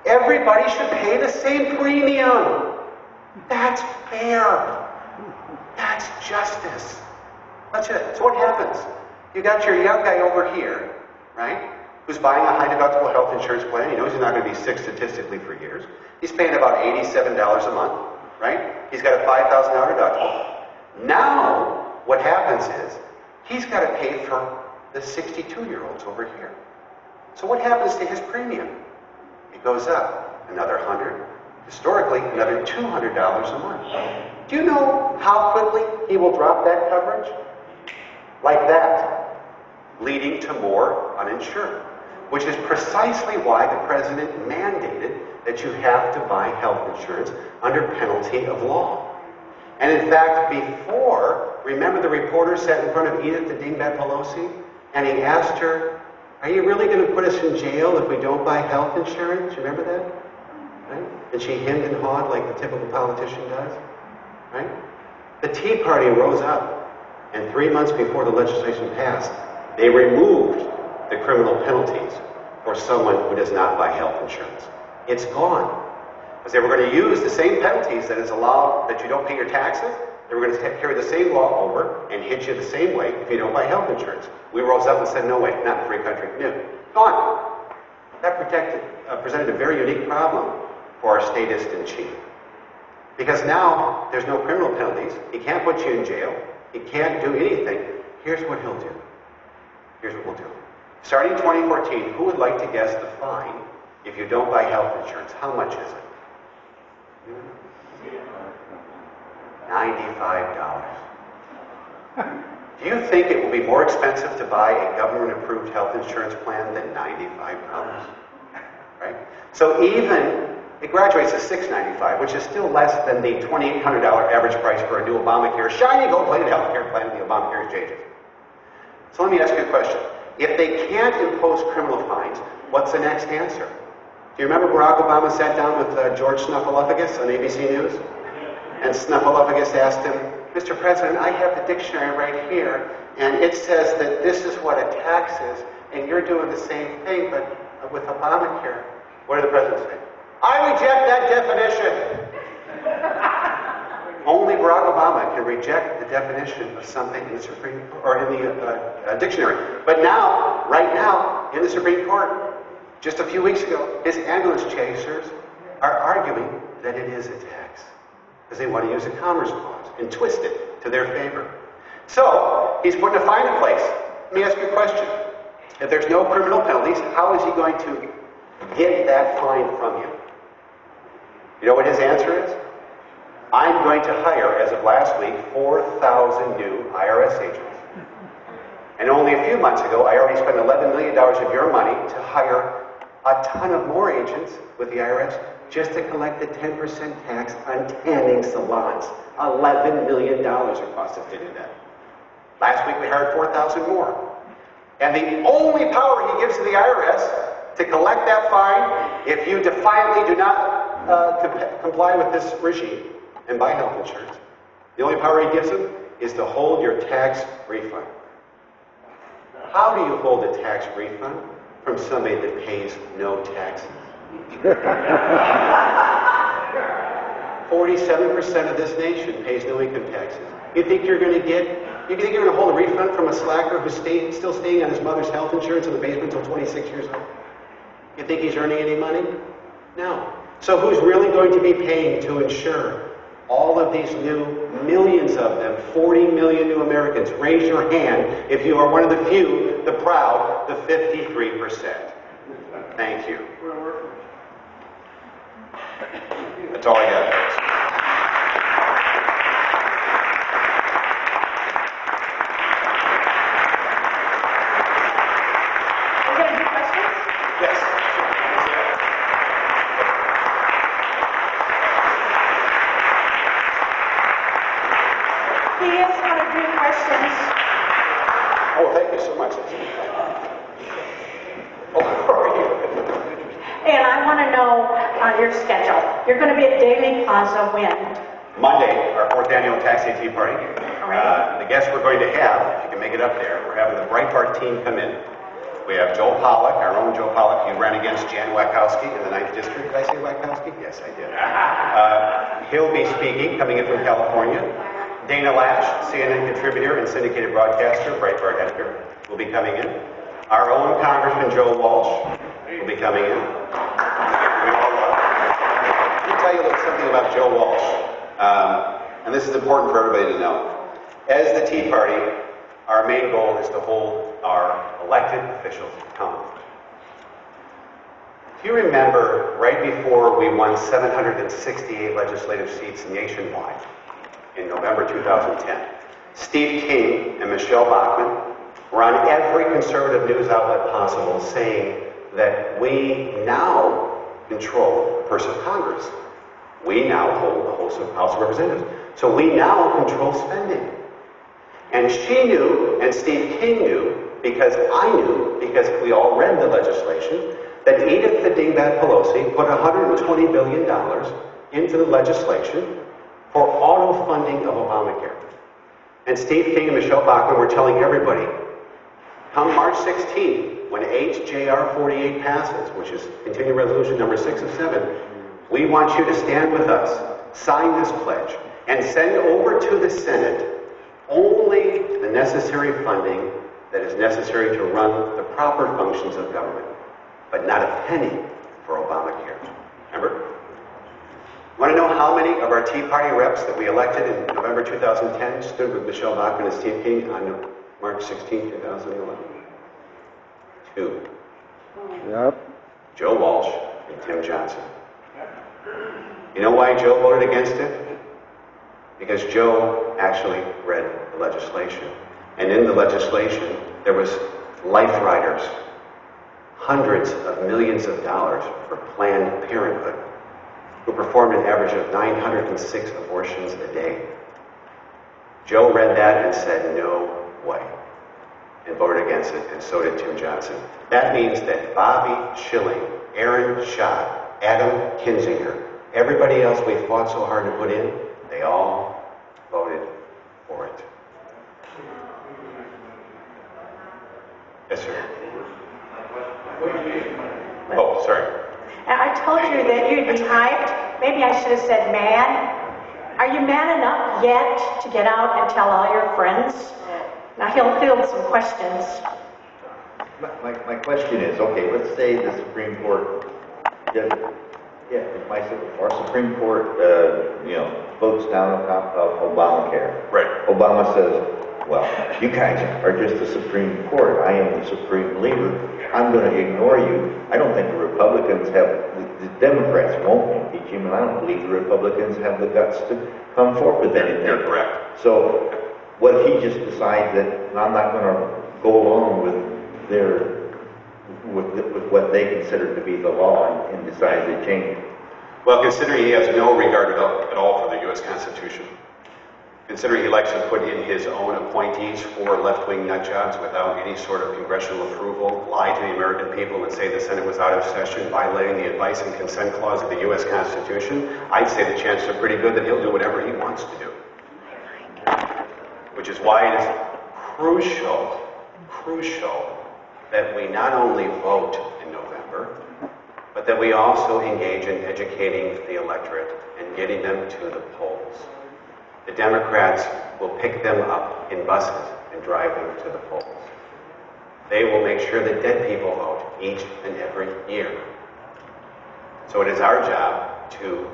Everybody should pay the same premium. That's fair. That's justice. That's it. So what happens? You got your young guy over here, right, who's buying a high-deductible health insurance plan. He knows he's not going to be sick statistically for years. He's paying about $87 a month, right? He's got a $5,000 deductible. Now, what happens is, he's got to pay for the 62-year-olds over here. So what happens to his premium? It goes up another $100, historically another $200 a month. Do you know how quickly he will drop that coverage? Like that, leading to more uninsured, which is precisely why the president mandated that you have to buy health insurance under penalty of law. And in fact, before, remember the reporter sat in front of Edith the Dingbat Pelosi, and he asked her, are you really going to put us in jail if we don't buy health insurance? You remember that? Right? And she hemmed and hawed like the typical politician does. Right? The Tea Party rose up, and 3 months before the legislation passed, they removed the criminal penalties for someone who does not buy health insurance. It's gone. Because they were going to use the same penalties that is allowed that you don't pay your taxes. They were going to carry the same law over and hit you the same way if you don't buy health insurance. We rose up and said, no way, not in a free country. No. Gone. That presented a very unique problem for our statist in chief. Because now there's no criminal penalties. He can't put you in jail. He can't do anything. Here's what he'll do. Here's what we'll do. Starting 2014, who would like to guess the fine if you don't buy health insurance? How much is it? $95. Do you think it will be more expensive to buy a government-approved health insurance plan than $95? Right? So even, it graduates to $695, which is still less than the $2,800 average price for a new Obamacare, shiny gold-plated health care plan in the Obamacare exchanges. So let me ask you a question. If they can't impose criminal fines, what's the next answer? Do you remember Barack Obama sat down with George Snuffleupagus on ABC News? And Snuffleupagus asked him, Mr. President, I have the dictionary right here, and it says that this is what a tax is, and you're doing the same thing, but with Obamacare. What did the president say? I reject that definition. Only Barack Obama can reject the definition of something in the Supreme or in the dictionary. But now, right now, in the Supreme Court, just a few weeks ago, his ambulance chasers are arguing that it is a tax. Because they want to use the Commerce Clause and twist it to their favor. So, he's putting a fine in place. Let me ask you a question. If there's no criminal penalties, how is he going to get that fine from you? You know what his answer is? I'm going to hire, as of last week, 4,000 new IRS agents. And only a few months ago, I already spent $11 million of your money to hire a ton of more agents with the IRS just to collect the 10% tax on tanning salons. $11 million it cost us to do that. Last week we hired 4,000 more. And the only power he gives to the IRS to collect that fine, if you defiantly do not comply with this regime and buy health insurance, the only power he gives them is to hold your tax refund. How do you hold a tax refund from somebody that pays no taxes? 47% of this nation pays no income taxes. You think you're going to hold a refund from a slacker who's still staying on his mother's health insurance in the basement until 26 years old? You think he's earning any money? No. So who's really going to be paying to insure all of these new, millions of them, 40 million new Americans? Raise your hand if you are one of the few, the proud, the 53%. Thank you. That's all I got, folks. We're going to do questions? Yes. He is going to do questions. Oh, thank you so much. Oh, how are you? And I want to know your schedule. You're going to be at Daily Plaza when? Monday, our 4th annual Tax Day Tea Party. All right. The guests we're going to have, if you can make it up there, we're having the Breitbart team come in. We have Joe Pollack, our own Joe Pollack. He ran against Jan Wachowski in the 9th District. Did I say Wachowski? Yes, I did. He'll be speaking, coming in from California. Dana Lash, CNN contributor and syndicated broadcaster, Breitbart editor, will be coming in. Our own Congressman Joe Walsh will be coming in. Let me tell you a little something about Joe Walsh. And this is important for everybody to know. As the Tea Party, our main goal is to hold our elected officials accountable. Do you remember right before we won 768 legislative seats nationwide in November 2010, Steve King and Michelle Bachmann were on every conservative news outlet possible saying that we now control the purse of Congress. We now hold the House of Representatives. So we now control spending. And she knew, and Steve King knew, because I knew, because we all read the legislation, that Edith the Dingbat Pelosi put $120 billion into the legislation for auto funding of Obamacare. And Steve King and Michelle Bachmann were telling everybody, come March 16th, when HJR 48 passes, which is continuing resolution number 6 of 7, we want you to stand with us, sign this pledge, and send over to the Senate only the necessary funding that is necessary to run the proper functions of government, but not a penny for Obamacare. Remember? Want to know how many of our Tea Party reps that we elected in November 2010 stood with Michelle Bachmann and Steve King on March 16, 2011? 2. Yep. Joe Walsh and Tim Johnson. You know why Joe voted against it? Because Joe actually read the legislation. And in the legislation, there was life riders, hundreds of millions of dollars for Planned Parenthood, who performed an average of 906 abortions a day. Joe read that and said, no way, and voted against it, and so did Tim Johnson. That means that Bobby Schilling, Aaron Schott, Adam Kinzinger, everybody else we fought so hard to put in, they all voted for it. Yes, sir. Oh, sorry. I told you that you'd be hyped. Maybe I should have said man. Are you man enough yet to get out and tell all your friends? Now he'll field some questions. My question is, okay, let's say the Supreme Court, our Supreme Court, votes down Obamacare. Right. Obama says, well, you guys are just the Supreme Court. I am the supreme leader. I'm going to ignore you. I don't think the Republicans the Democrats won't impeach regime, and I don't believe the Republicans have the guts to come forward with anything. You're correct. So, what if he just decides that I'm not going to go along with with what they consider to be the law and decide to change it? Well, considering he has no regard at all for the U.S. Constitution, considering he likes to put in his own appointees for left-wing nut jobs without any sort of congressional approval, lie to the American people and say the Senate was out of session, violating the advice and consent clause of the U.S. Constitution, I'd say the chances are pretty good that he'll do whatever he wants to do. Which is why it is crucial that we not only vote in November, but that we also engage in educating the electorate and getting them to the polls. The Democrats will pick them up in buses and drive them to the polls. They will make sure that dead people vote each and every year. So it is our job to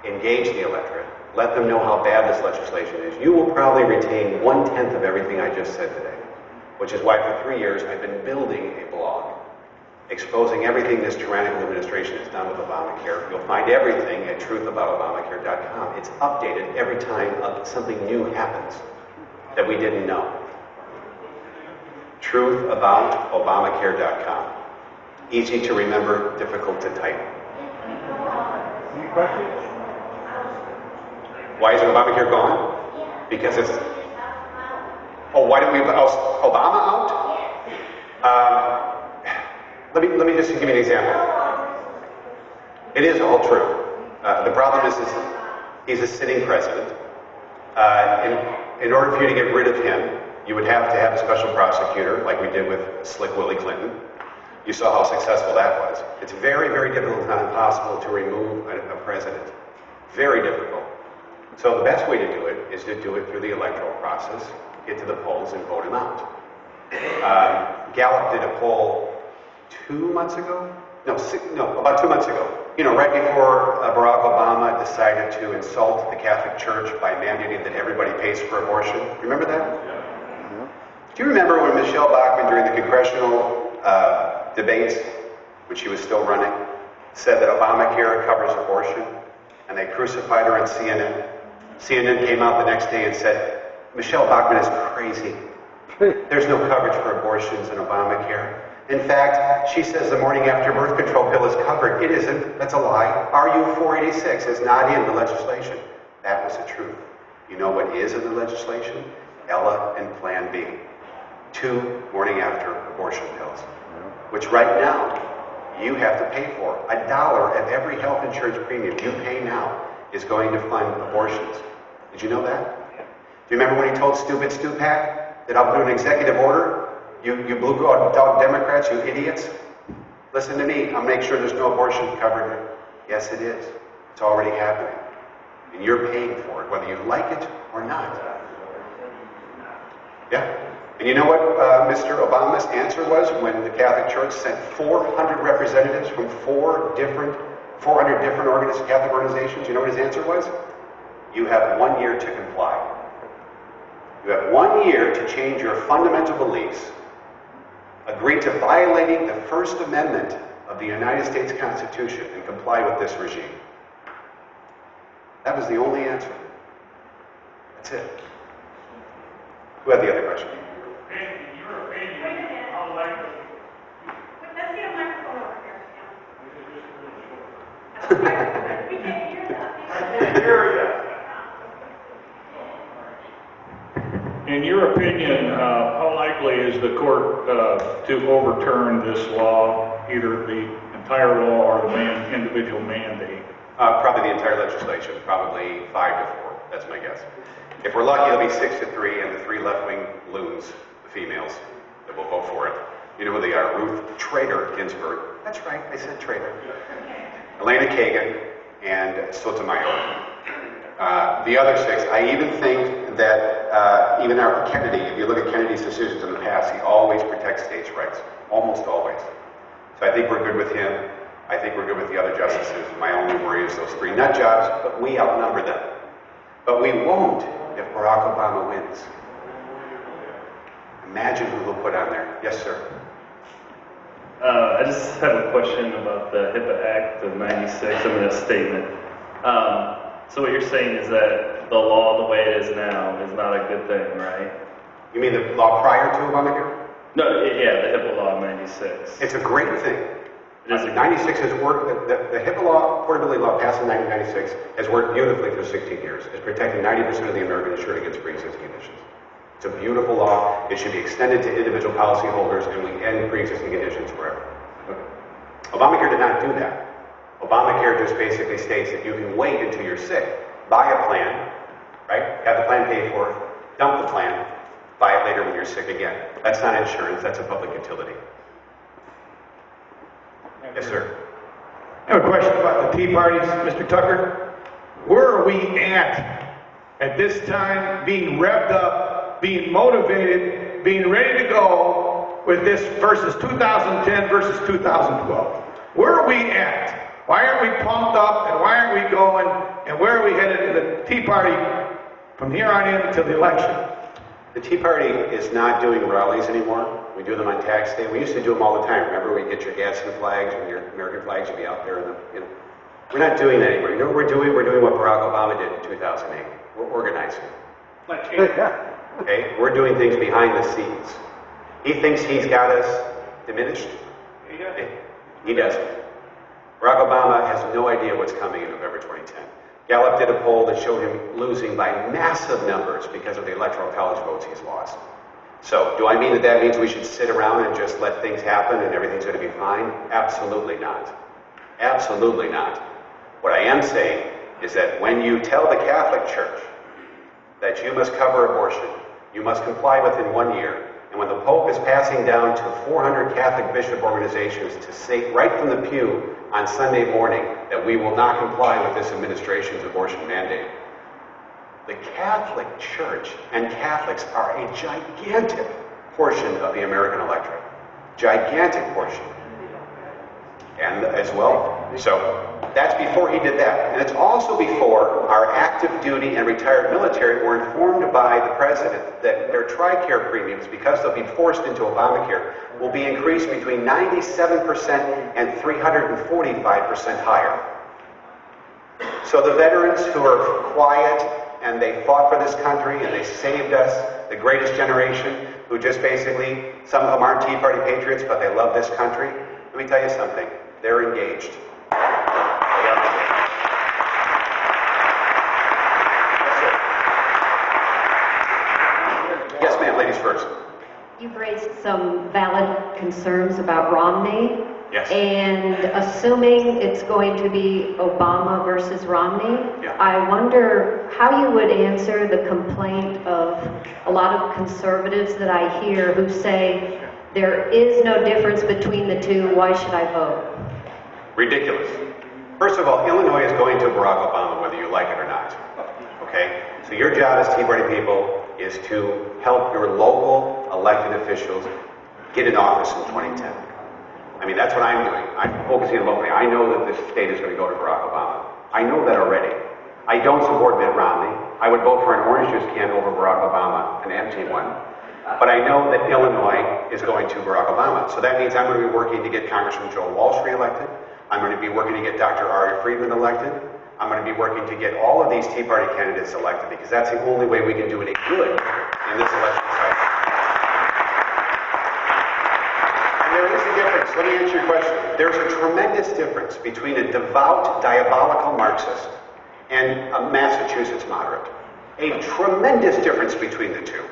engage the electorate, let them know how bad this legislation is. You will probably retain 1/10 of everything I just said today, which is why for 3 years I've been building a blog exposing everything this tyrannical administration has done with Obamacare. You'll find everything at truthaboutobamacare.com. It's updated every time something new happens that we didn't know. Truthaboutobamacare.com. Easy to remember, difficult to type. Any questions? Why is Obamacare gone? Because it's... Oh, why don't we oust Obama out? Let me just give you an example. It is all true. The problem is he's a sitting president. In order for you to get rid of him, you would have to have a special prosecutor, like we did with Slick Willie Clinton. You saw how successful that was. It's very, very difficult, if not impossible, to remove a president. Very difficult. So the best way to do it is to do it through the electoral process, get to the polls and vote him out. Gallup did a poll 2 months ago? About 2 months ago. You know, right before Barack Obama decided to insult the Catholic Church by mandating that everybody pays for abortion. Remember that? Yeah. Do you remember when Michelle Bachmann, during the congressional debates, when she was still running, said that Obamacare covers abortion, and they crucified her on CNN? CNN came out the next day and said, Michelle Bachmann is crazy. There's no coverage for abortions in Obamacare. In fact, she says the morning after birth control pill is covered. It isn't. That's a lie. RU 486 is not in the legislation. That was the truth. You know what is in the legislation? Ella and Plan B. 2 morning after abortion pills. Which right now, you have to pay for. $1 of every health insurance premium you pay now is going to fund abortions. Did you know that? Do you remember when he told Stupid Stupak that I'll do an executive order? You blue dog Democrats, you idiots. Listen to me. I'll make sure there's no abortion covered. Yes, it is. It's already happening. And you're paying for it, whether you like it or not. Yeah. And you know what Mr. Obama's answer was when the Catholic Church sent 400 representatives from 400 different Catholic organizations? You know what his answer was? You have 1 year to comply. You have 1 year to change your fundamental beliefs, agree to violating the First Amendment of the United States Constitution, and comply with this regime. That was the only answer. That's it. Who had the other question? In your opinion, how likely? Let's get a microphone over here. We can't hear that. I can't hear you. In your opinion, how likely is the court to overturn this law, either the entire law or the individual mandate? Probably the entire legislation, probably 5 to 4. That's my guess. If we're lucky, it'll be 6 to 3, and the 3 left-wing loons, the females, that will vote for it. You know who they are? Ruth Trader Ginsburg. That's right, I said Trader. Elena Kagan and Sotomayor. The other 6, I even think that even our Kennedy, if you look at Kennedy's decisions in the past, he always protects states' rights. Almost always. So I think we're good with him. I think we're good with the other justices. My only worry is those 3 nut jobs, but we outnumber them. But we won't if Barack Obama wins. Imagine who we'll put on there. Yes, sir. I just have a question about the HIPAA Act of '96 and that statement. So what you're saying is that the law, the way it is now, is not a good thing, right? You mean the law prior to Obamacare? No, yeah, the HIPAA law of '96. It's a great thing. It is a 96 has worked, the HIPAA law, portability law passed in 1996, has worked beautifully for 16 years. It's protecting 90% of the American insured against pre-existing conditions. It's a beautiful law. It should be extended to individual policyholders, and we end pre-existing conditions forever. Obamacare did not do that. Obamacare just basically states that you can wait until you're sick, buy a plan, right? Have the plan paid for, dump the plan, buy it later when you're sick again. That's not insurance, that's a public utility. Yes, sir. I have a question about the Tea Parties, Mr. Tucker. Where are we at this time, being revved up, being motivated, being ready to go with this versus 2010 versus 2012? Where are we at? Why aren't we pumped up, and why aren't we going, and where are we headed in the Tea Party from here on in until the election? The Tea Party is not doing rallies anymore. We do them on tax day. We used to do them all the time. Remember, we'd get your Gadsden flags and your American flags. You'd be out there. We're not doing that anymore. You know what we're doing? We're doing what Barack Obama did in 2008. We're organizing. Okay? We're doing things behind the scenes. He thinks he's got us diminished. He doesn't. Barack Obama has no idea what's coming in November 2010. Gallup did a poll that showed him losing by massive numbers because of the Electoral College votes he's lost. So, do I mean that that means we should sit around and just let things happen and everything's going to be fine? Absolutely not. Absolutely not. What I am saying is that when you tell the Catholic Church that you must cover abortion, you must comply within 1 year, and when the Pope is passing down to 400 Catholic bishop organizations to say right from the pew on Sunday morning that we will not comply with this administration's abortion mandate, the Catholic Church and Catholics are a gigantic portion of the American electorate. Gigantic portion. And as well, so that's before he did that. And it's also before our active duty and retired military were informed by the president that their TRICARE premiums, because they'll be forced into Obamacare, will be increased between 97% and 345% higher. So the veterans who are quiet and they fought for this country and they saved us, the greatest generation, who just basically, some of them aren't Tea Party patriots, but they love this country. Let me tell you something. They're engaged. Yes, ma'am. Ladies first. You've raised some valid concerns about Romney. Yes. And assuming it's going to be Obama versus Romney, Yeah. I wonder how you would answer the complaint of a lot of conservatives that I hear who say there is no difference between the two, why should I vote? Ridiculous. First of all, Illinois is going to Barack Obama whether you like it or not. Okay? So your job as Tea Party people is to help your local elected officials get in office in 2010. I mean, that's what I'm doing. I'm focusing on locally. I know that this state is going to go to Barack Obama. I know that already. I don't support Mitt Romney. I would vote for an orange juice can over Barack Obama, an empty one. But I know that Illinois is going to Barack Obama. So that means I'm going to be working to get Congressman Joe Walsh reelected. I'm going to be working to get Dr. Ari Friedman elected. I'm going to be working to get all of these Tea Party candidates elected because that's the only way we can do any good in this election cycle. And there is a difference. Let me answer your question. There's a tremendous difference between a devout, diabolical Marxist and a Massachusetts moderate. A tremendous difference between the two.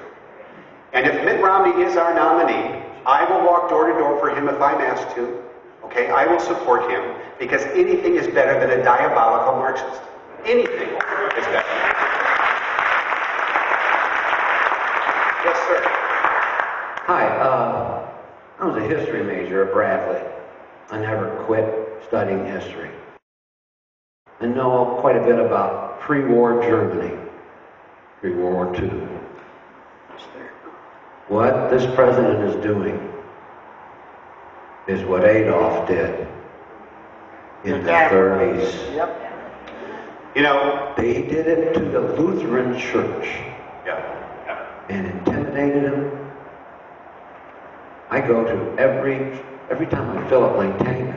And if Mitt Romney is our nominee, I will walk door to door for him if I'm asked to. Okay, I will support him because anything is better than a diabolical Marxist. Anything is better. Yes, sir. Hi, I was a history major at Bradley. I never quit studying history. I know quite a bit about pre-war Germany, pre-World War II. What this president is doing is what Adolf did in the 30s. You know, They did it to the Lutheran Church yeah. and intimidated them. I go to every Every time I fill up my tank,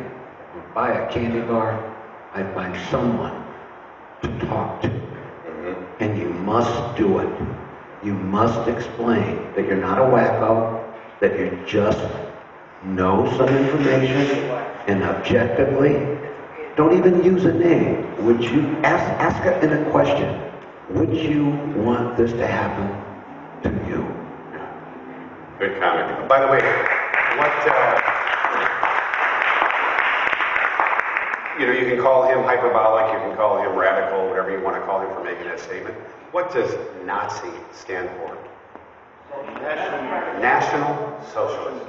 buy a candy bar, I find someone to talk to. And you must do it. You must explain that you're not a wacko, that you just know some information, and objectively, don't even use a name. Would you ask it in a question? Would you want this to happen to you? Good comment. By the way, you can call him hyperbolic, you can call him radical, whatever you want to call him for making that statement. What does Nazi stand for? National Socialist.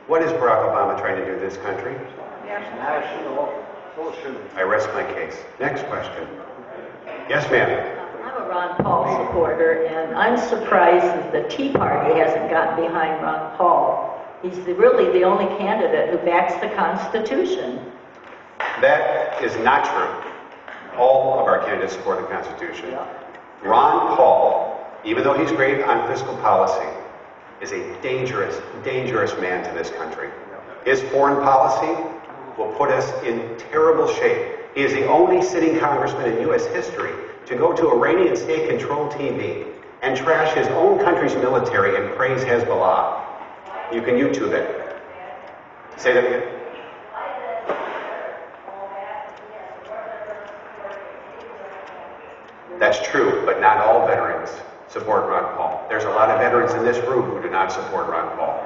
What is Barack Obama trying to do to this country? National Socialist. I rest my case. Next question. Yes, ma'am. I'm a Ron Paul supporter, and I'm surprised that the Tea Party hasn't gotten behind Ron Paul. He's really the only candidate who backs the Constitution. That is not true. All of our candidates support the Constitution. Ron Paul, even though he's great on fiscal policy, is a dangerous, dangerous man to this country. His foreign policy will put us in terrible shape. He is the only sitting congressman in U.S. history to go to Iranian state-controlled TV and trash his own country's military and praise Hezbollah. You can YouTube it. Say that again. That's true, but not all veterans support Ron Paul. There's a lot of veterans in this room who do not support Ron Paul.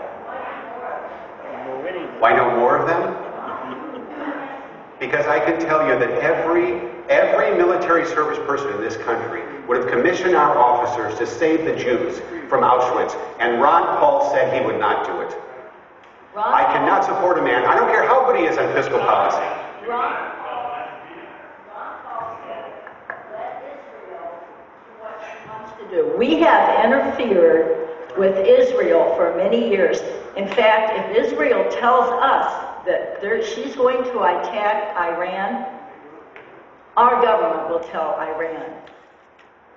Why no more of them? Because I can tell you that every military service person in this country would have commissioned our officers to save the Jews from Auschwitz, and Ron Paul said he would not do it. I cannot support a man, I don't care how good he is on fiscal policy. Ron Paul said, let Israel do what she wants to do. We have interfered with Israel for many years. In fact, if Israel tells us that she's going to attack Iran, our government will tell Iran.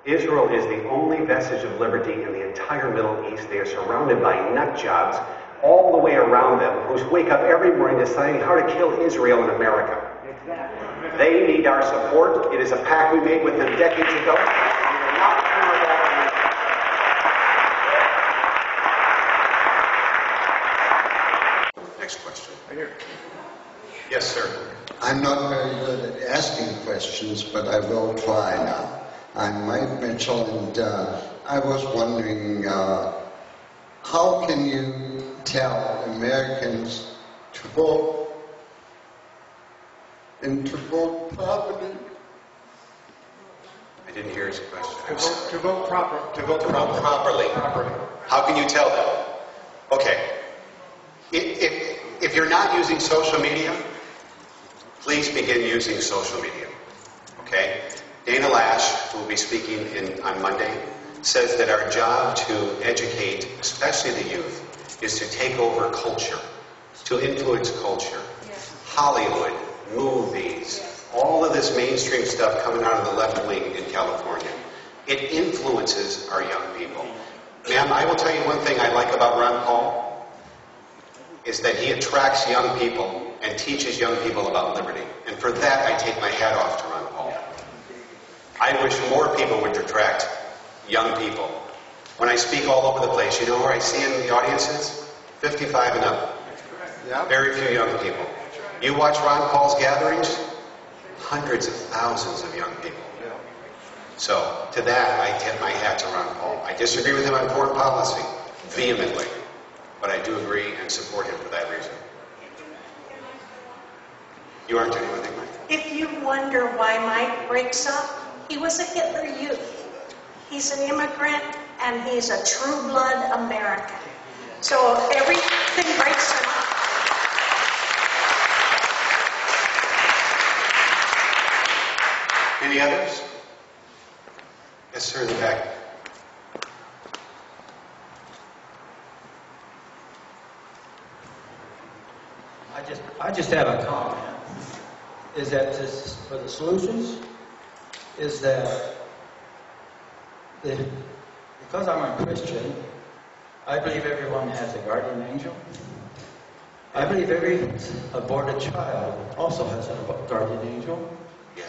Israel is the only vestige of liberty in the entire Middle East. They are surrounded by nut jobs all the way around them who wake up every morning deciding how to kill Israel and America. Exactly. They need our support. It is a pact we made with them decades ago. We will not turn our back on them. Next question. Right here. Yes, sir. I'm not very good at asking questions, but I will try now. I'm Mike Mitchell, and I was wondering, how can you tell Americans to vote and to vote properly? I didn't hear his question. To vote properly. How can you tell them? Okay. If you're not using social media, please begin using social media. Okay? Dana Lash, who will be speaking on Monday, says that our job to educate, especially the youth, is to take over culture, to influence culture. Yes. Hollywood, movies, all of this mainstream stuff coming out of the left wing in California. It influences our young people. Ma'am, I will tell you one thing I like about Ron Paul, is that he attracts young people and teaches young people about liberty. And for that, I take my hat off to Ron Paul. I wish more people would attract young people. When I speak all over the place, you know where I see in the audiences? 55 and up. Very few young people. You watch Ron Paul's gatherings, hundreds of thousands of young people. So, to that, I tip my hat to Ron Paul. I disagree with him on foreign policy, vehemently. But I do agree and support him for that reason. You aren't doing anything, Mike? If you wonder why Mike breaks up, he was a Hitler Youth. He's an immigrant, and he's a true-blood American. So everything breaks him up. Any others? Yes, sir, in the back. I just have a comment. Is that for the solutions? Is that because I'm a Christian, I believe everyone has a guardian angel. I believe every aborted child also has a guardian angel. Yeah.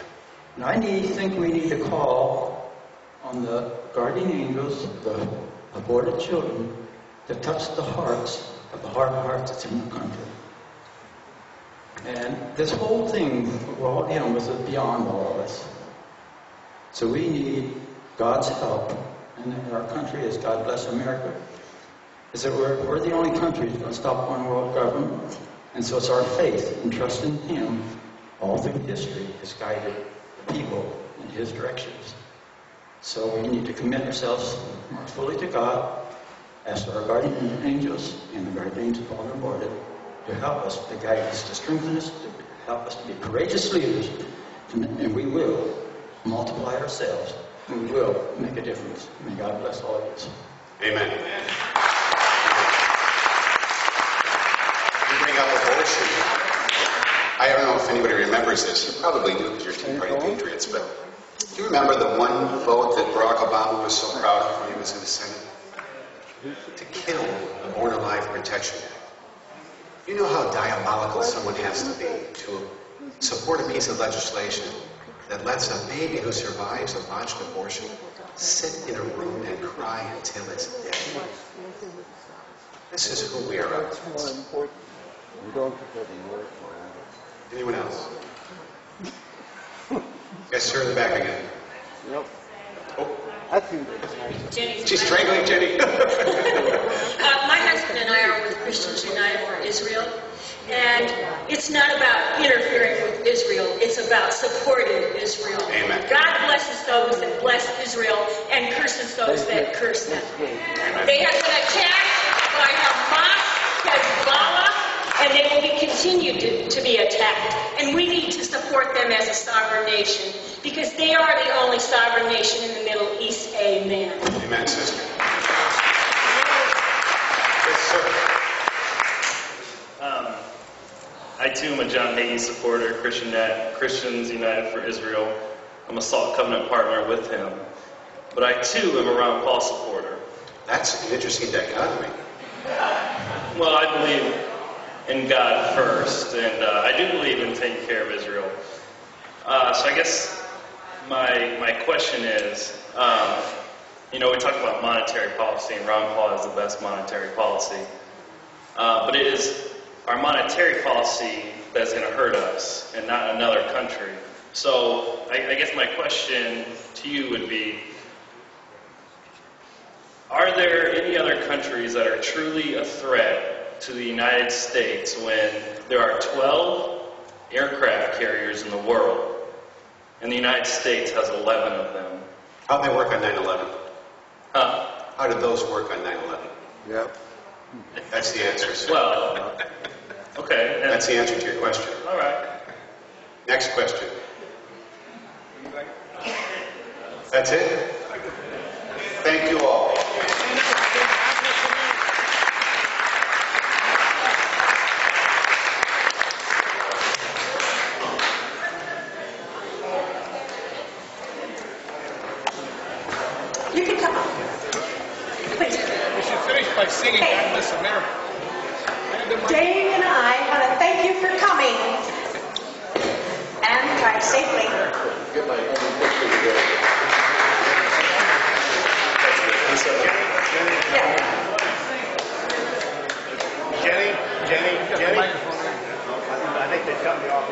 And I think we need to call on the guardian angels, the aborted children, to touch the hearts of the hard hearts that's in the country. And this whole thing we're all dealing with is beyond all of us. So we need God's help. And our country is, God bless America, is that we're the only country that's going to stop one world government. And so it's our faith and trust in Him all through history has guided the people in His directions. So we need to commit ourselves more fully to God, ask our guardian angels and the guardian angels all on board to help us, to guide us, to strengthen us, to help us to be courageous leaders, and we will multiply ourselves. We will make a difference. May God bless all of us. Amen. You bring up abortion. I don't know if anybody remembers this. You probably do because you're Tea Party Patriots, but do you remember the one vote that Barack Obama was so proud of when he was in the Senate? To kill the Born Alive Protection Act. You know how diabolical someone has to be to support a piece of legislation that lets a baby who survives a botched abortion sit in a room and cry until it's dead. This is who we are up against. Anyone else? Yes, sir, in the back again. Yep. Oh. She's strangling Jenny. My husband and I are with Christians United for Israel, and it's not about interfering with Israel, it's about supporting Israel. Amen. God blesses those that bless Israel and curses those that curse them. Amen. They have been attacked by Hamas, Hezbollah, and they will be continued to be attacked. And we need to support them as a sovereign nation, because they are the only sovereign nation in the Middle East. Amen. Amen, sister. Yes, sir. I too am a John Hagee supporter, Christians United for Israel. I'm a Salt Covenant partner with him. But I too am a Ron Paul supporter. That's an interesting dichotomy. Well, I believe in God first, and I do believe in taking care of Israel. So I guess my question is, we talk about monetary policy, and Ron Paul has the best monetary policy. But it is our monetary policy that's going to hurt us, and not another country. So I guess my question to you would be, are there any other countries that are truly a threat to the United States when there are 12 aircraft carriers in the world, and the United States has 11 of them? How'd they work on 9/11? Huh? How did those work on 9/11? Yep. That's the answer, sir. Well, okay. That's the answer to your question. All right. Next question. That's it? Thank you all. You can come up. Please. We should finish by singing God Bless America. Dave and I want to thank you for coming. And drive safely. Yeah. Jenny. I think they cut me off.